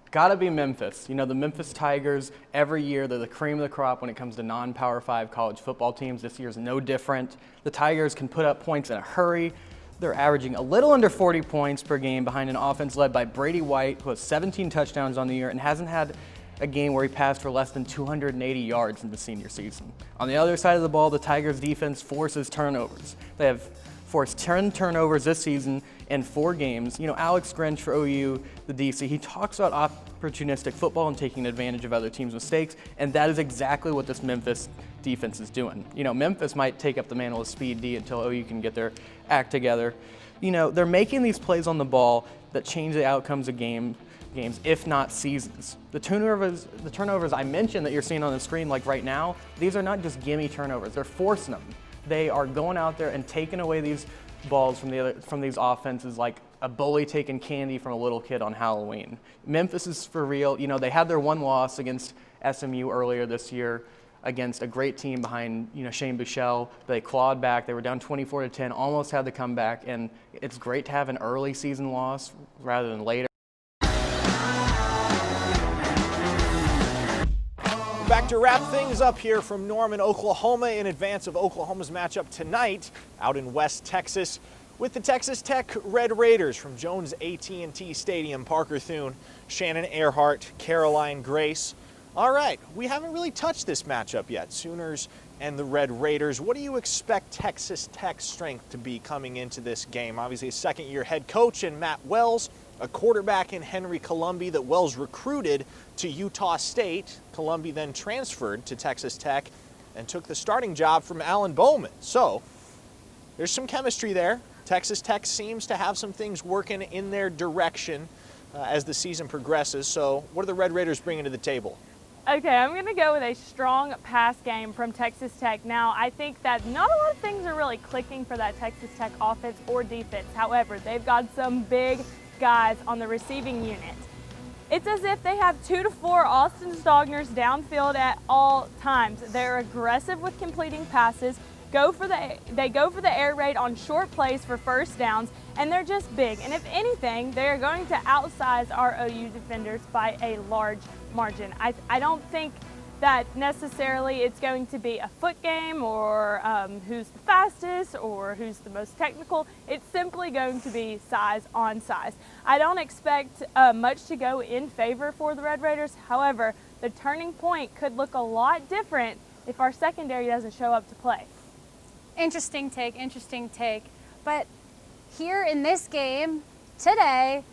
Gotta be Memphis. You know, the Memphis Tigers, every year, they're the cream of the crop when it comes to non-Power 5 college football teams. This year's no different. The Tigers can put up points in a hurry. They're averaging a little under 40 points per game behind an offense led by Brady White, who has 17 touchdowns on the year and hasn't had a game where he passed for less than 280 yards in the senior season. On the other side of the ball, the Tigers defense forces turnovers. They have forced 10 turnovers this season in 4 games. You know, Alex Grinch for OU, the DC, he talks about opportunistic football and taking advantage of other teams' mistakes, and that is exactly what this Memphis defense is doing. You know, Memphis might take up the mantle of Speed D until OU can get their act together. You know, they're making these plays on the ball that change the outcomes of games, if not seasons. The turnovers I mentioned that you're seeing on the screen, like right now, these are not just gimme turnovers. They're forcing them. They are going out there and taking away these balls from these offenses like a bully taking candy from a little kid on Halloween. Memphis is for real. You know, they had their one loss against SMU earlier this year against a great team behind, you know, Shane Buechele. They clawed back. They were down 24-10, almost had the comeback, and it's great to have an early season loss rather than later.
Back to wrap things up here from Norman, Oklahoma, in advance of Oklahoma's matchup tonight out in West Texas with the Texas Tech Red Raiders from Jones AT&T Stadium. Parker Thune, Shannon Earhart, Caroline Grace. All right, we haven't really touched this matchup yet, Sooners and the Red Raiders. What do you expect Texas Tech's strength to be coming into this game? Obviously, a second-year head coach in Matt Wells, a quarterback in Henry Colombi that Wells recruited to Utah State. Colombi then transferred to Texas Tech and took the starting job from Alan Bowman. So there's some chemistry there. Texas Tech seems to have some things working in their direction as the season progresses. So what are the Red Raiders bringing to the table?
Okay, I'm going to go with a strong pass game from Texas Tech. Now, I think that not a lot of things are really clicking for that Texas Tech offense or defense. However, they've got some big guys on the receiving unit. It's as if they have 2 to 4 Austin Stogners downfield at all times. They're aggressive with completing passes, they go for the air raid on short plays for first downs, and they're just big. And if anything, they're going to outsize our OU defenders by a large margin. I don't think that necessarily it's going to be a foot game or who's the fastest or who's the most technical. It's simply going to be size on size. I don't expect much to go in favor for the Red Raiders. However, the turning point could look a lot different if our secondary doesn't show up to play.
Interesting take. But here in this game today,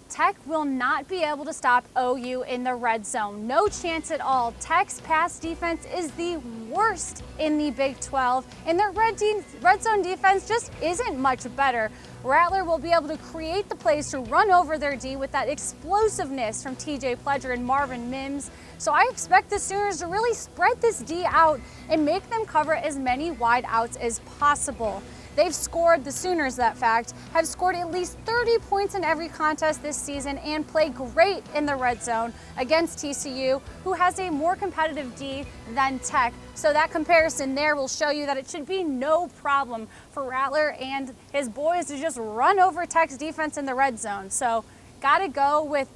Tech will not be able to stop OU in the red zone. No chance at all. Tech's pass defense is the worst in the Big 12, and their red zone defense just isn't much better. Rattler will be able to create the plays to run over their D with that explosiveness from TJ Pledger and Marvin Mims. So I expect the Sooners to really spread this D out and make them cover as many wide outs as possible. They've scored, the Sooners, that fact, have scored at least 30 points in every contest this season and play great in the red zone against TCU, who has a more competitive D than Tech. So that comparison there will show you that it should be no problem for Rattler and his boys to just run over Tech's defense in the red zone. So gotta go with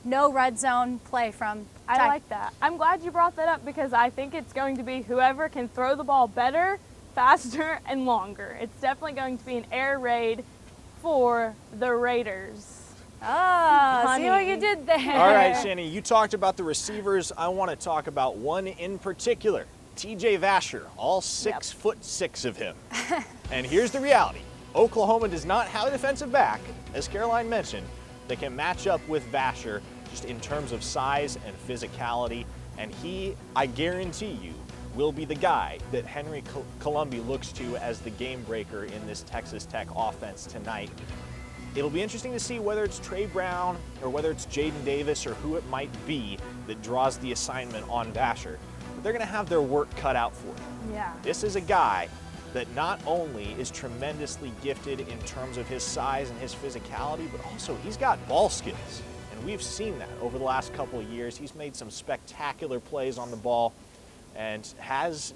no red zone play from Tech.
I like that. I'm glad you brought that up because I think it's going to be whoever can throw the ball better, faster, and longer. It's definitely going to be an air raid for the Raiders.
See what you did there.
All right, Shani, you talked about the receivers. I want to talk about one in particular, TJ Vasher, all 6'6" of him. And here's the reality. Oklahoma does not have a defensive back, as Caroline mentioned, that can match up with Vasher just in terms of size and physicality. And he, I guarantee you, will be the guy that Henry Colombi looks to as the game breaker in this Texas Tech offense tonight. it'll be interesting to see whether it's Trey Brown or whether it's Jaden Davis or who it might be that draws the assignment on Vasher. But they're going to have their work cut out for them.
Yeah.
This is a guy that not only is tremendously gifted in terms of his size and his physicality, but also he's got ball skills. And we've seen that over the last couple of years. He's made some spectacular plays on the ball and has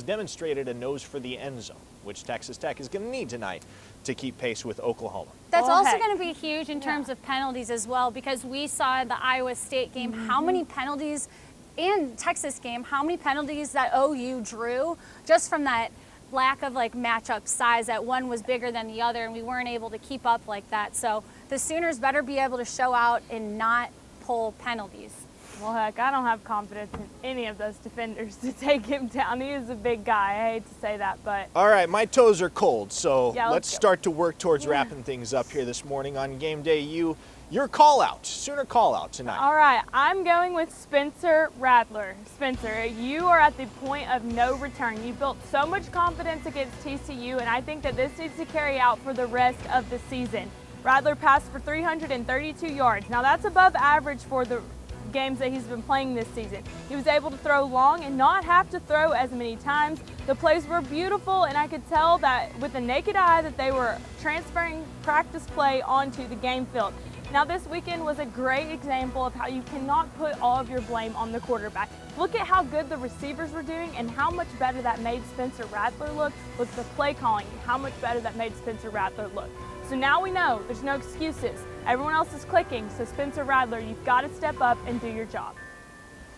demonstrated a nose for the end zone, which Texas Tech is going to need tonight to keep pace with Oklahoma.
That's
Well,
also
heck.
going to be huge in terms of penalties as well, because we saw in the Iowa State game how many penalties, and Texas game, how many penalties that OU drew just from that lack of like matchup size, that one was bigger than the other and we weren't able to keep up like that. So the Sooners better be able to show out and not pull penalties.
Well, heck, I don't have confidence in any of those defenders to take him down. He is a big guy. I hate to say that, but
All right, my toes are cold, so
Yeah,
let's
let's go.
start to work towards wrapping things up here this morning on Game Day U. Your call out, Sooner call out tonight.
all right, I'm going with Spencer Rattler. Spencer, you are at the point of no return. You built so much confidence against TCU, and I think that this needs to carry out for the rest of the season. Rattler passed for 332 yards. Now that's above average for the games that he's been playing this season. He was able to throw long and not have to throw as many times. The plays were beautiful, and I could tell that with the naked eye that they were transferring practice play onto the game field. Now this weekend was a great example of how you cannot put all of your blame on the quarterback. Look at how good the receivers were doing and how much better that made Spencer Rattler look with the play calling, and how much better that made Spencer Rattler look. So now we know there's no excuses. Everyone else is clicking, so Spencer Rattler, you've got to step up and do your job.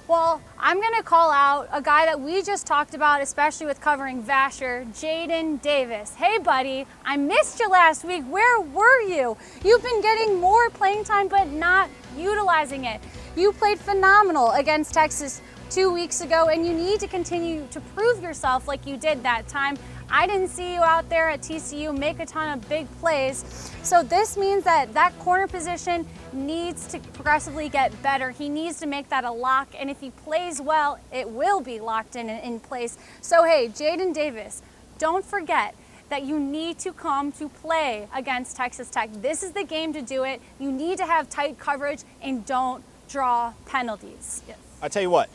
Well, I'm going to call out a guy that we just talked about, especially with covering Vasher, Jaden Davis. Hey, buddy, I missed you last week. Where were you? You've been getting more playing time, but not utilizing it. You played phenomenal against Texas 2 weeks ago, and you need to continue to prove yourself like you did that time. I didn't see you out there at TCU make a ton of big plays. So this means that that corner position needs to progressively get better. He needs to make that a lock, and if he plays well, it will be locked in place. So hey, Jaden Davis, don't forget that you need to come to play against Texas Tech. This is the game to do it. You need to have tight coverage and don't draw penalties. Yes.
I tell you what,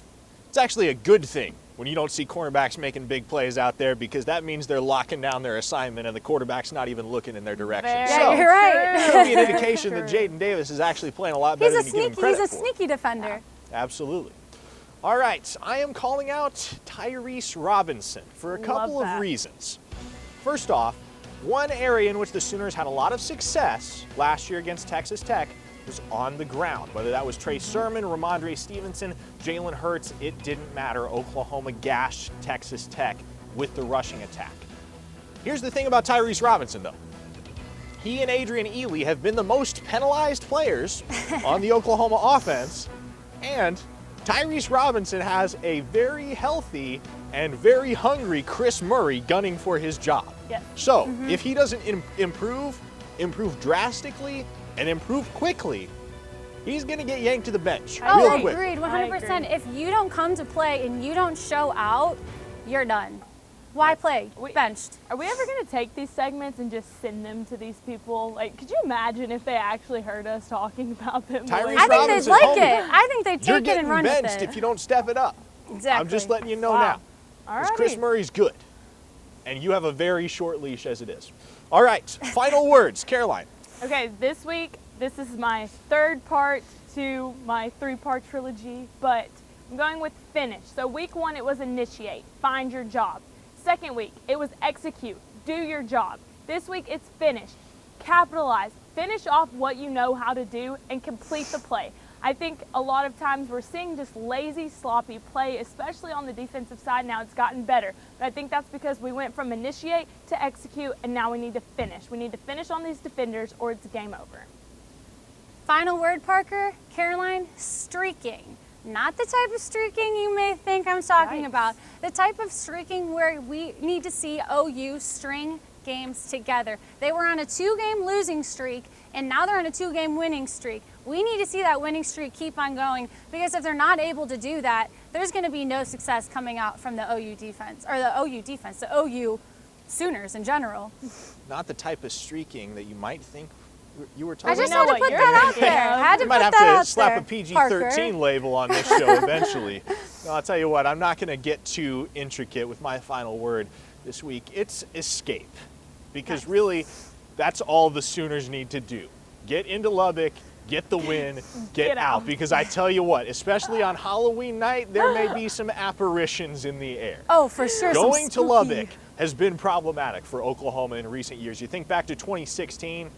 it's actually a good thing when you don't see cornerbacks making big plays out there, because that means they're locking down their assignment and the quarterback's not even looking in their direction.
Yeah, you're right.
It'll be an indication that Jaden Davis is actually playing a lot better than you give him credit
He's a
for.
sneaky defender.
Absolutely. All right, I am calling out Tyrese Robinson for a couple
Love
of
that.
reasons. First off, one area in which the Sooners had a lot of success last year against Texas Tech was on the ground. Whether that was Trey Sermon, Ramondre Stevenson, Jalen Hurts, it didn't matter. Oklahoma gashed Texas Tech with the rushing attack. Here's the thing about Tyrese Robinson, though. He and Adrian Ely have been the most penalized players on the Oklahoma offense, and Tyrese Robinson has a very healthy and very hungry Chris Murray gunning for his job.
Yes.
So if he doesn't improve drastically, and improve quickly, he's going to get yanked to the bench real quick.
Agreed, 100%.
I agree.
If you don't come to play and you don't show out, you're done. Why play? Benched.
Are we ever going to take these segments and just send them to these people? Like, could you imagine if they actually heard us talking about them?
Tyrese
I think
Robinson,
they'd like
homie,
it. I think they'd
You're
take it
getting
and run
benched
with it.
if you don't step it up.
Exactly.
I'm just letting you know
Wow.
now.
All
Because Chris
righty.
Murray's good, and you have a very short leash as it is. All right, final words, Caroline.
Okay, this week, this is my third part to my three-part trilogy, but I'm going with finish. So week one, it was initiate, find your job. Second week, it was execute, do your job. This week, it's finish, capitalize, finish off what you know how to do, and complete the play. I think a lot of times we're seeing just lazy, sloppy play, especially on the defensive side. Now it's gotten better, but I think that's because we went from initiate to execute, and now we need to finish. We need to finish on these defenders, or it's game over.
Final word, Parker. Caroline, streaking. Not the type of streaking you may think I'm talking
Yikes.
about. The type of streaking where we need to see OU string games together. They were on a 2-game losing streak, and now they're on a 2-game winning streak. We need to see that winning streak keep on going, because if they're not able to do that, there's going to be no success coming out from the OU defense, the OU Sooners in general.
Not the type of streaking that you might think You were
I
talking
just
about
had to put that out there. Had to
You
put
might have
that
to
out
slap
there,
a PG-13
Parker.
label on this show eventually. No, I'll tell you what, I'm not going to get too intricate with my final word this week. It's escape. Because really, that's all the Sooners need to do. Get into Lubbock, get the win, get out. Because I tell you what, especially on Halloween night, there may be some apparitions in the air.
Oh, for sure.
Going to Lubbock has been problematic for Oklahoma in recent years. You think back to 2016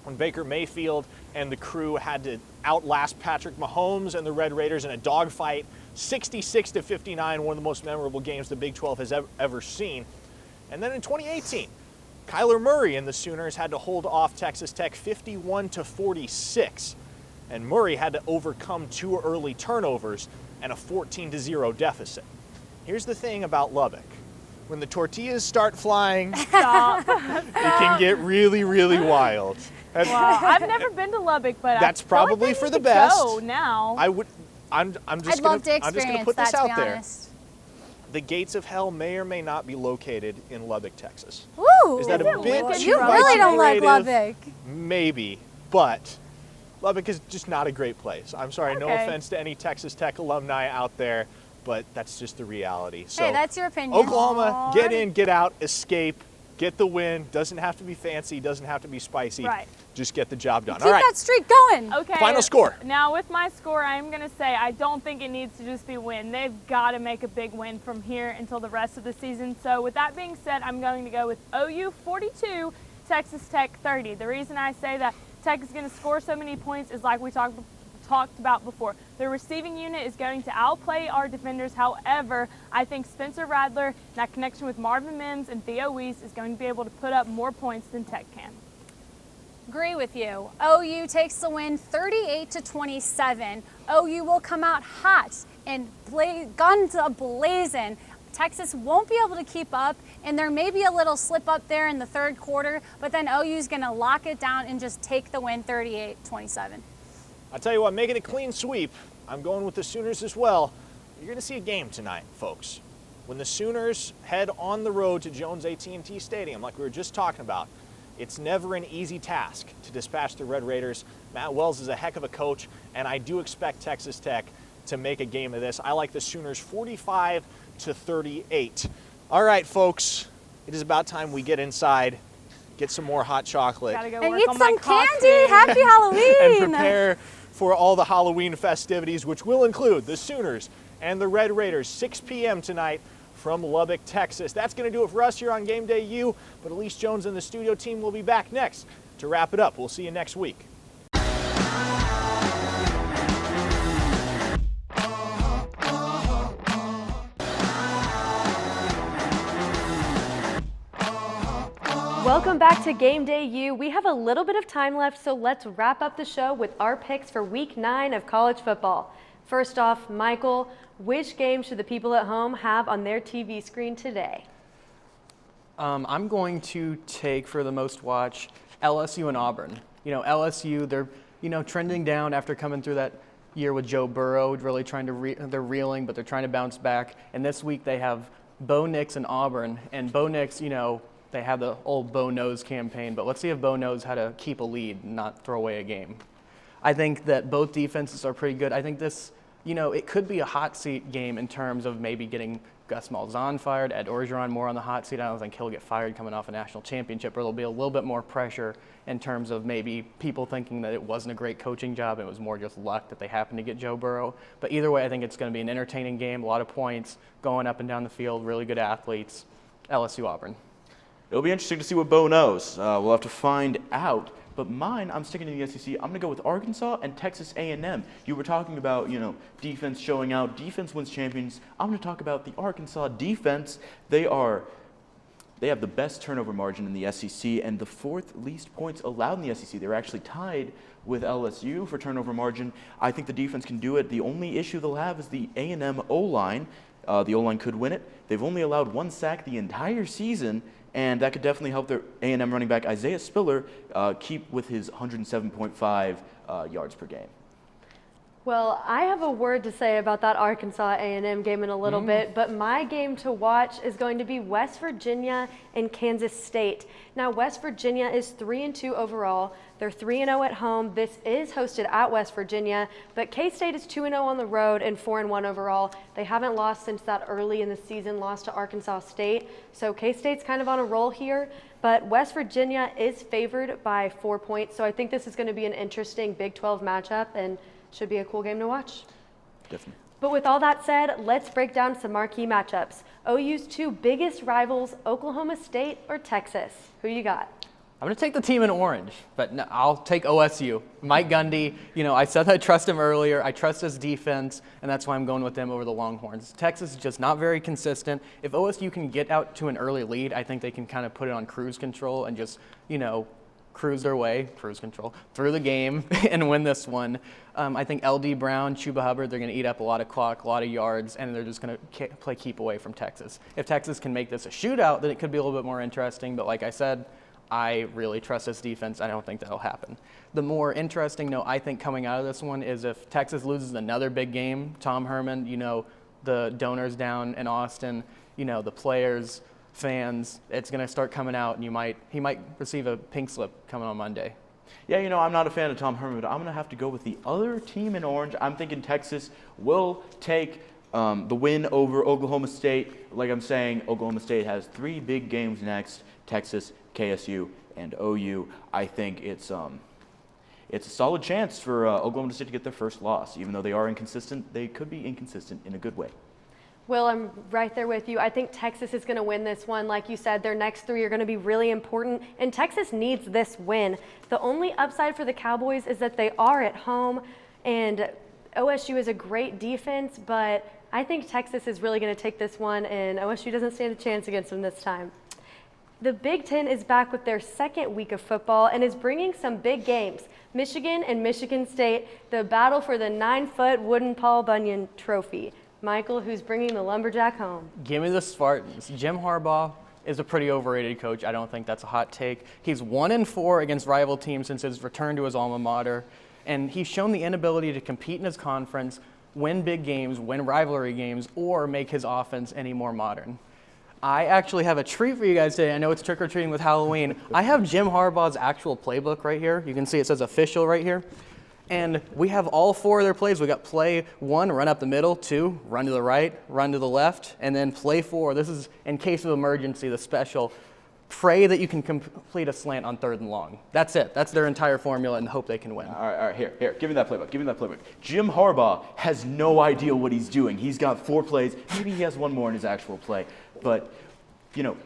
when Baker Mayfield and the crew had to outlast Patrick Mahomes and the Red Raiders in a dogfight, 66-59, one of the most memorable games the Big 12 has ever seen. And then in 2018, Kyler Murray and the Sooners had to hold off Texas Tech 51-46. And Murray had to overcome 2 early turnovers and a 14-0 deficit. Here's the thing about Lubbock. When the tortillas start flying, it can get really, really wild.
Wow, I've never been to Lubbock, but
that's
I feel
probably
like I
for
need
the
to
best.
Go now.
I'm just
I'd
gonna
love to
put
experience
this
that, to
out
be
there.
honest.
The gates of hell may or may not be located in Lubbock, Texas.
Woo!
Is that a bit too
You really don't like
creative?
Lubbock.
Maybe, but Lubbock is just not a great place. I'm sorry, no offense to any Texas Tech alumni out there, but that's just the reality. So
Hey, that's your opinion.
Oklahoma, get in, get out, escape, get the win. Doesn't have to be fancy, doesn't have to be spicy.
Right.
Just get the job done.
Keep
All right.
that streak going.
Okay.
Final score.
Now with my score, I'm going to say I don't think it needs to just be win. They've got to make a big win from here until the rest of the season. So with that being said, I'm going to go with OU 42, Texas Tech 30. The reason I say that Tech is going to score so many points is like we talked about before. The receiving unit is going to outplay our defenders. However, I think Spencer Rattler, that connection with Marvin Mims and Theo Weiss, is going to be able to put up more points than Tech can.
Agree with you. OU takes the win 38-27. OU will come out hot and guns a-blazing. Texas won't be able to keep up, and there may be a little slip up there in the third quarter, but then OU's going to lock it down and just take the win 38-27.
I'll tell you what, making a clean sweep, I'm going with the Sooners as well. You're going to see a game tonight, folks. When the Sooners head on the road to Jones AT&T Stadium, like we were just talking about, it's never an easy task to dispatch the Red Raiders. Matt Wells is a heck of a coach, and I do expect Texas Tech to make a game of this. I like the Sooners 45-38. All right, folks, it is about time we get inside, get some more hot chocolate,
Gotta go
And
work
eat
on
some
my
candy.
costume.
Happy Halloween.
and prepare for all the Halloween festivities, which will include the Sooners and the Red Raiders, 6 p.m. tonight from Lubbock, Texas. That's going to do it for us here on Game Day U, but Elise Jones and the studio team will be back next to wrap it up. We'll see you next week.
Welcome back to Game Day U. We have a little bit of time left, so let's wrap up the show with our picks for Week 9 of college football. First off, Michael, which game should the people at home have on their TV screen today?
I'm going to take for the most watch LSU and Auburn. You know, LSU, they're trending down after coming through that year with Joe Burrow, really trying to they're reeling, but they're trying to bounce back. And this week they have Bo Nix and Auburn, and Bo Nix, they have the old Bo Knows campaign, but let's see if Bo knows how to keep a lead and not throw away a game. I think that both defenses are pretty good. I think this, it could be a hot seat game in terms of maybe getting Gus Malzahn fired, Ed Orgeron more on the hot seat. I don't think he'll get fired coming off a national championship, or there'll be a little bit more pressure in terms of maybe people thinking that it wasn't a great coaching job. It was more just luck that they happened to get Joe Burrow. But either way, I think it's going to be an entertaining game, a lot of points, going up and down the field, really good athletes. LSU Auburn.
It'll be interesting to see what Bo knows. We'll have to find out. But mine, I'm sticking to the SEC. I'm going to go with Arkansas and Texas A&M. You were talking about, defense showing out. Defense wins champions. I'm going to talk about the Arkansas defense. They have the best turnover margin in the SEC and the 4th least points allowed in the SEC. They're actually tied with LSU for turnover margin. I think the defense can do it. The only issue they'll have is the A&M O-line. The O-line could win it. They've only allowed 1 sack the entire season, and that could definitely help their A&M running back Isaiah Spiller keep with his 107.5 yards per game.
Well, I have a word to say about that Arkansas A&M game in a little bit, but my game to watch is going to be West Virginia and Kansas State. Now, West Virginia is 3-2 overall. They're 3-0 at home. This is hosted at West Virginia, but K-State is 2-0 on the road and 4-1 overall. They haven't lost since that early in the season loss to Arkansas State, so K-State's kind of on a roll here, but West Virginia is favored by 4 points, so I think this is going to be an interesting Big 12 matchup and should be a cool game to watch.
Definitely.
But with all that said, let's break down some marquee matchups. OU's two biggest rivals, Oklahoma State or Texas. Who you got?
I'm going to take the team in orange, but no, I'll take OSU. Mike Gundy, I said I trust him earlier. I trust his defense, and that's why I'm going with them over the Longhorns. Texas is just not very consistent. If OSU can get out to an early lead, I think they can kind of put it on cruise control and just, cruise their way, cruise control, through the game and win this one. I think LD Brown, Chuba Hubbard, they're going to eat up a lot of clock, a lot of yards, and they're just going to play keep away from Texas. If Texas can make this a shootout, then it could be a little bit more interesting. But like I said, I really trust this defense. I don't think that'll happen. The more interesting note, I think, coming out of this one is if Texas loses another big game, Tom Herman, the donors down in Austin, the players, fans, it's going to start coming out, and he might receive a pink slip coming on Monday.
Yeah, I'm not a fan of Tom Herman, but I'm going to have to go with the other team in orange. I'm thinking Texas will take the win over Oklahoma State. Like I'm saying, Oklahoma State has 3 big games next: Texas, KSU, and OU. I think it's a solid chance for Oklahoma State to get their first loss. Even though they are inconsistent, they could be inconsistent in a good way.
Will, I'm right there with you. I think Texas is going to win this one. Like you said, their next 3 are going to be really important, and Texas needs this win. The only upside for the Cowboys is that they are at home, and OSU is a great defense, but I think Texas is really going to take this one, and OSU doesn't stand a chance against them this time. The Big Ten is back with their second week of football and is bringing some big games. Michigan and Michigan State, the battle for the 9-foot wooden Paul Bunyan trophy. Michael, who's bringing the Lumberjack home?
Give me the Spartans. Jim Harbaugh is a pretty overrated coach. I don't think that's a hot take. He's 1-4 against rival teams since his return to his alma mater, and he's shown the inability to compete in his conference, win big games, win rivalry games, or make his offense any more modern. I actually have a treat for you guys today. I know it's trick-or-treating with Halloween. I have Jim Harbaugh's actual playbook right here. You can see it says official right here. And we have all 4 of their plays. We got play 1, run up the middle, 2, run to the right, run to the left, and then play 4. This is in case of emergency, the special. Pray that you can complete a slant on 3rd and long. That's it. That's their entire formula, and hope they can win.
All right, here. Give me that playbook. Jim Harbaugh has no idea what he's doing. He's got 4 plays. Maybe he has 1 more in his actual play. But,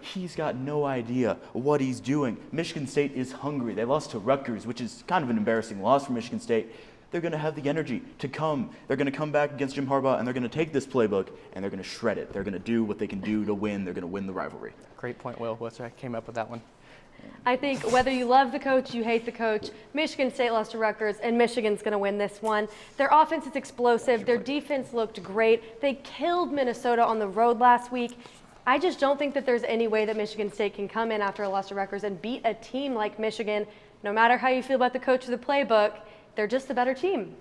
he's got no idea what he's doing. Michigan State is hungry. They lost to Rutgers, which is kind of an embarrassing loss for Michigan State. They're going to have the energy to come. They're going to come back against Jim Harbaugh, and they're going to take this playbook, and they're going to shred it. They're going to do what they can do to win. They're going to win the rivalry.
Great point, Will. I came up with that one.
I think whether you love the coach, you hate the coach, Michigan State lost to Rutgers, and Michigan's going to win this one. Their offense is explosive. Their defense looked great. They killed Minnesota on the road last week. I just don't think that there's any way that Michigan State can come in after a loss to Rutgers and beat a team like Michigan. No matter how you feel about the coach or the playbook, they're just the better team.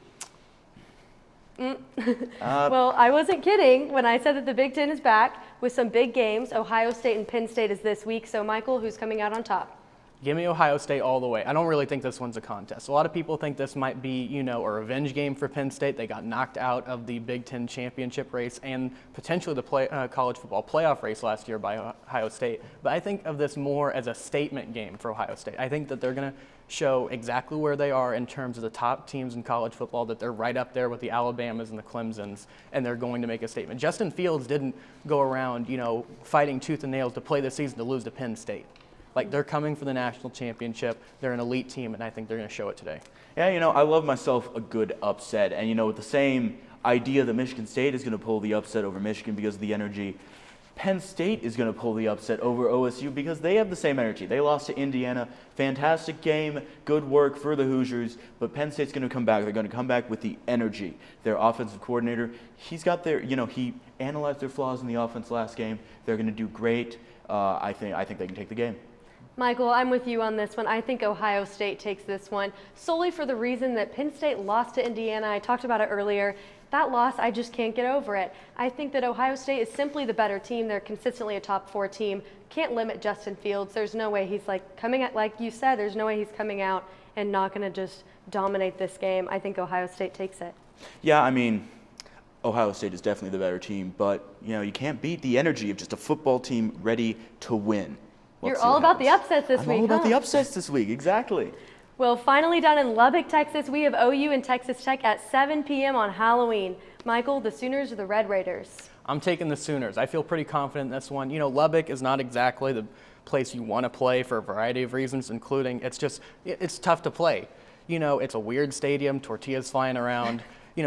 Well, I wasn't kidding when I said that the Big Ten is back with some big games. Ohio State and Penn State is this week. So, Michael, who's coming out on top?
Give me Ohio State all the way. I don't really think this one's a contest. A lot of people think this might be, a revenge game for Penn State. They got knocked out of the Big Ten championship race and potentially the college football playoff race last year by Ohio State. But I think of this more as a statement game for Ohio State. I think that they're going to show exactly where they are in terms of the top teams in college football, that they're right up there with the Alabamas and the Clemsons, and they're going to make a statement. Justin Fields didn't go around, fighting tooth and nails to play this season to lose to Penn State. Like, they're coming for the national championship. They're an elite team, and I think they're going to show it today.
Yeah, I love myself a good upset. And, with the same idea that Michigan State is going to pull the upset over Michigan because of the energy, Penn State is going to pull the upset over OSU because they have the same energy. They lost to Indiana. Fantastic game. Good work for the Hoosiers. But Penn State's going to come back. They're going to come back with the energy. Their offensive coordinator, he's got their, he analyzed their flaws in the offense last game. They're going to do great. I think they can take the game.
Michael, I'm with you on this one. I think Ohio State takes this one solely for the reason that Penn State lost to Indiana. I talked about it earlier. That loss, I just can't get over it. I think that Ohio State is simply the better team. They're consistently a top 4 team. Can't limit Justin Fields. There's no way he's coming out, like you said, there's no way he's coming out and not going to just dominate this game. I think Ohio State takes it.
Yeah, I mean, Ohio State is definitely the better team, but you can't beat the energy of just a football team ready to win.
You're all about the upsets this week,
I'm all about the upsets this week, exactly.
Well, finally down in Lubbock, Texas, we have OU and Texas Tech at 7 p.m. on Halloween. Michael, the Sooners or the Red Raiders?
I'm taking the Sooners. I feel pretty confident in this one. Lubbock is not exactly the place you want to play for a variety of reasons, including it's tough to play. It's a weird stadium, tortillas flying around.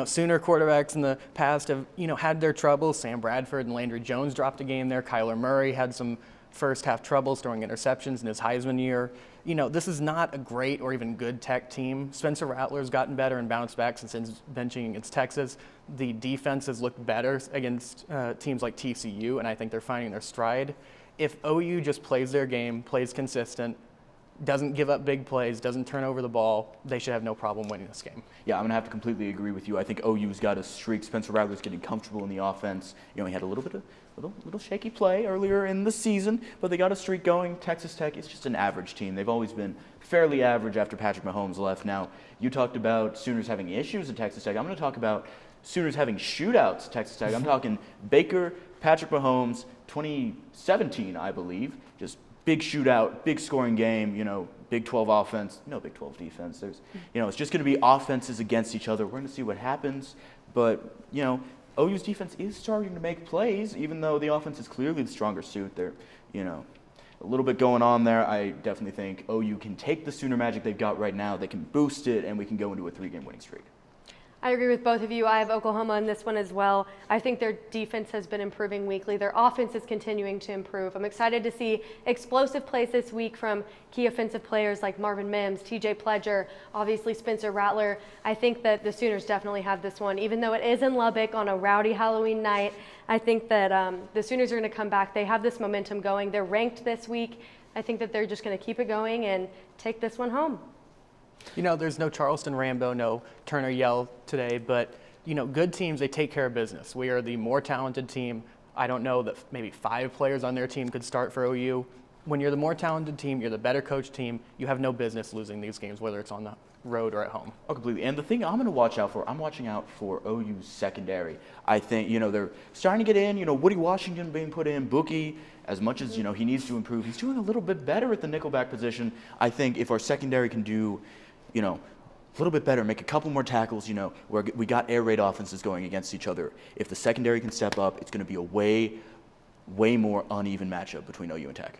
Sooner quarterbacks in the past have, had their troubles. Sam Bradford and Landry Jones dropped a game there. Kyler Murray had some first half troubles throwing interceptions in his Heisman year. This is not a great or even good Tech team. Spencer Rattler's gotten better and bounced back since benching against Texas. The defense has looked better against teams like TCU, and I think they're finding their stride. If OU just plays their game, plays consistent, doesn't give up big plays, doesn't turn over the ball, they should have no problem winning this game.
Yeah, I'm going to have to completely agree with you. I think OU's got a streak. Spencer Rattler's getting comfortable in the offense. He had a little shaky play earlier in the season, but they got a streak going. Texas Tech is just an average team. They've always been fairly average after Patrick Mahomes left. Now, you talked about Sooners having issues at Texas Tech. I'm going to talk about Sooners having shootouts at Texas Tech. I'm talking Baker, Patrick Mahomes, 2017, I believe. Just big shootout, big scoring game, Big 12 offense, no Big 12 defense. It's just going to be offenses against each other. We're going to see what happens, but, OU's defense is starting to make plays, even though the offense is clearly the stronger suit. They're, a little bit going on there. I definitely think OU can take the Sooner magic they've got right now. They can boost it, and we can go into a 3-game winning streak.
I agree with both of you. I have Oklahoma in this one as well. I think their defense has been improving weekly. Their offense is continuing to improve. I'm excited to see explosive plays this week from key offensive players like Marvin Mims, TJ Pledger, obviously Spencer Rattler. I think that the Sooners definitely have this one. Even though it is in Lubbock on a rowdy Halloween night, I think that the Sooners are going to come back. They have this momentum going. They're ranked this week. I think that they're just going to keep it going and take this one home.
There's no Charleston Rambo, no Turner Yell today, but, good teams, they take care of business. We are the more talented team. I don't know that maybe 5 players on their team could start for OU. When you're the more talented team, you're the better coached team, you have no business losing these games, whether it's on the road or at home.
Oh, completely. And the thing I'm going to watch out for, I'm watching out for OU's secondary. I think, they're starting to get in, Woody Washington being put in, Bookie, as much as, he needs to improve, he's doing a little bit better at the nickelback position. I think if our secondary can do, a little bit better, make a couple more tackles, where we got air raid offenses going against each other. If the secondary can step up, it's going to be a way more uneven matchup between OU and Tech.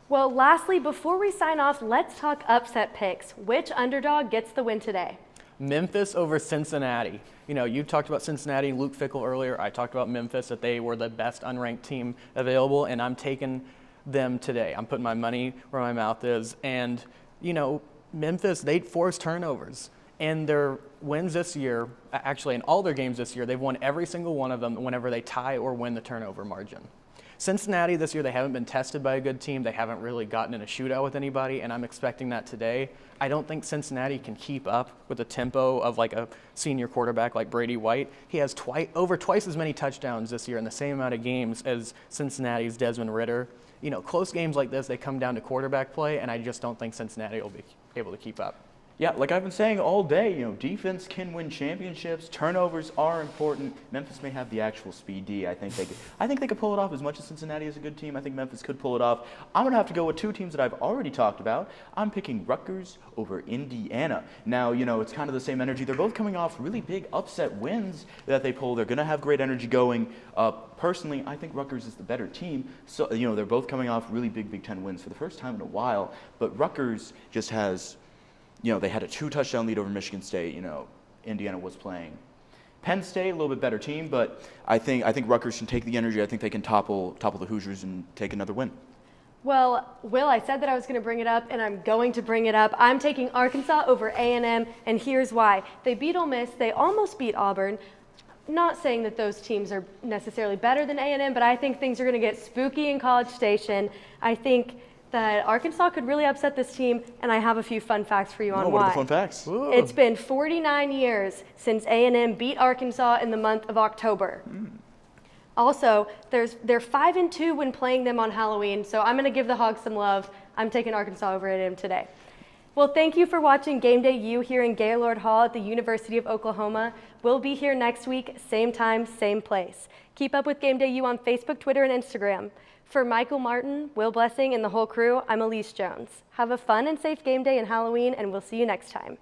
Well, lastly, before we sign off, let's talk upset picks. Which underdog gets the win today?
Memphis over Cincinnati. You talked about Cincinnati and Luke Fickell earlier. I talked about Memphis, that they were the best unranked team available, and I'm taking them today. I'm putting my money where my mouth is. And, Memphis, they forced turnovers. And their wins this year, actually in all their games this year, they've won every single one of them whenever they tie or win the turnover margin. Cincinnati this year, they haven't been tested by a good team. They haven't really gotten in a shootout with anybody, and I'm expecting that today. I don't think Cincinnati can keep up with the tempo of like a senior quarterback like Brady White. He has over twice as many touchdowns this year in the same amount of games as Cincinnati's Desmond Ridder. Close games like this, they come down to quarterback play, and I just don't think Cincinnati will be able to keep up.
Yeah, like I've been saying all day, defense can win championships. Turnovers are important. Memphis may have the actual speed D. I think they could pull it off. As much as Cincinnati is a good team, I think Memphis could pull it off. I'm going to have to go with 2 teams that I've already talked about. I'm picking Rutgers over Indiana. Now, it's kind of the same energy. They're both coming off really big upset wins that they pull. They're going to have great energy going. Personally, I think Rutgers is the better team. So, they're both coming off really big Big Ten wins for the first time in a while. But Rutgers just has... they had a 2-touchdown lead over Michigan State. Indiana was playing Penn State, a little bit better team, but I think Rutgers can take the energy. I think they can topple the Hoosiers and take another win.
Well, Will, I said that I was going to bring it up, and I'm going to bring it up. I'm taking Arkansas over A&M, and here's why. They beat Ole Miss. They almost beat Auburn. Not saying that those teams are necessarily better than A&M, but I think things are going to get spooky in College Station. I think that Arkansas could really upset this team, and I have a few fun facts for you on
Oh,
why.
what are the fun facts?
Ooh.
It's been 49 years since A&M beat Arkansas in the month of October. Also, they're 5-2 when playing them on Halloween, so I'm going to give the Hogs some love. I'm taking Arkansas over A&M today. Well, thank you for watching Game Day U here in Gaylord Hall at the University of Oklahoma. We'll be here next week, same time, same place. Keep up with Game Day U on Facebook, Twitter, and Instagram. For Michael Martin, Will Blessing, and the whole crew, I'm Elise Jones. Have a fun and safe game day and Halloween, and we'll see you next time.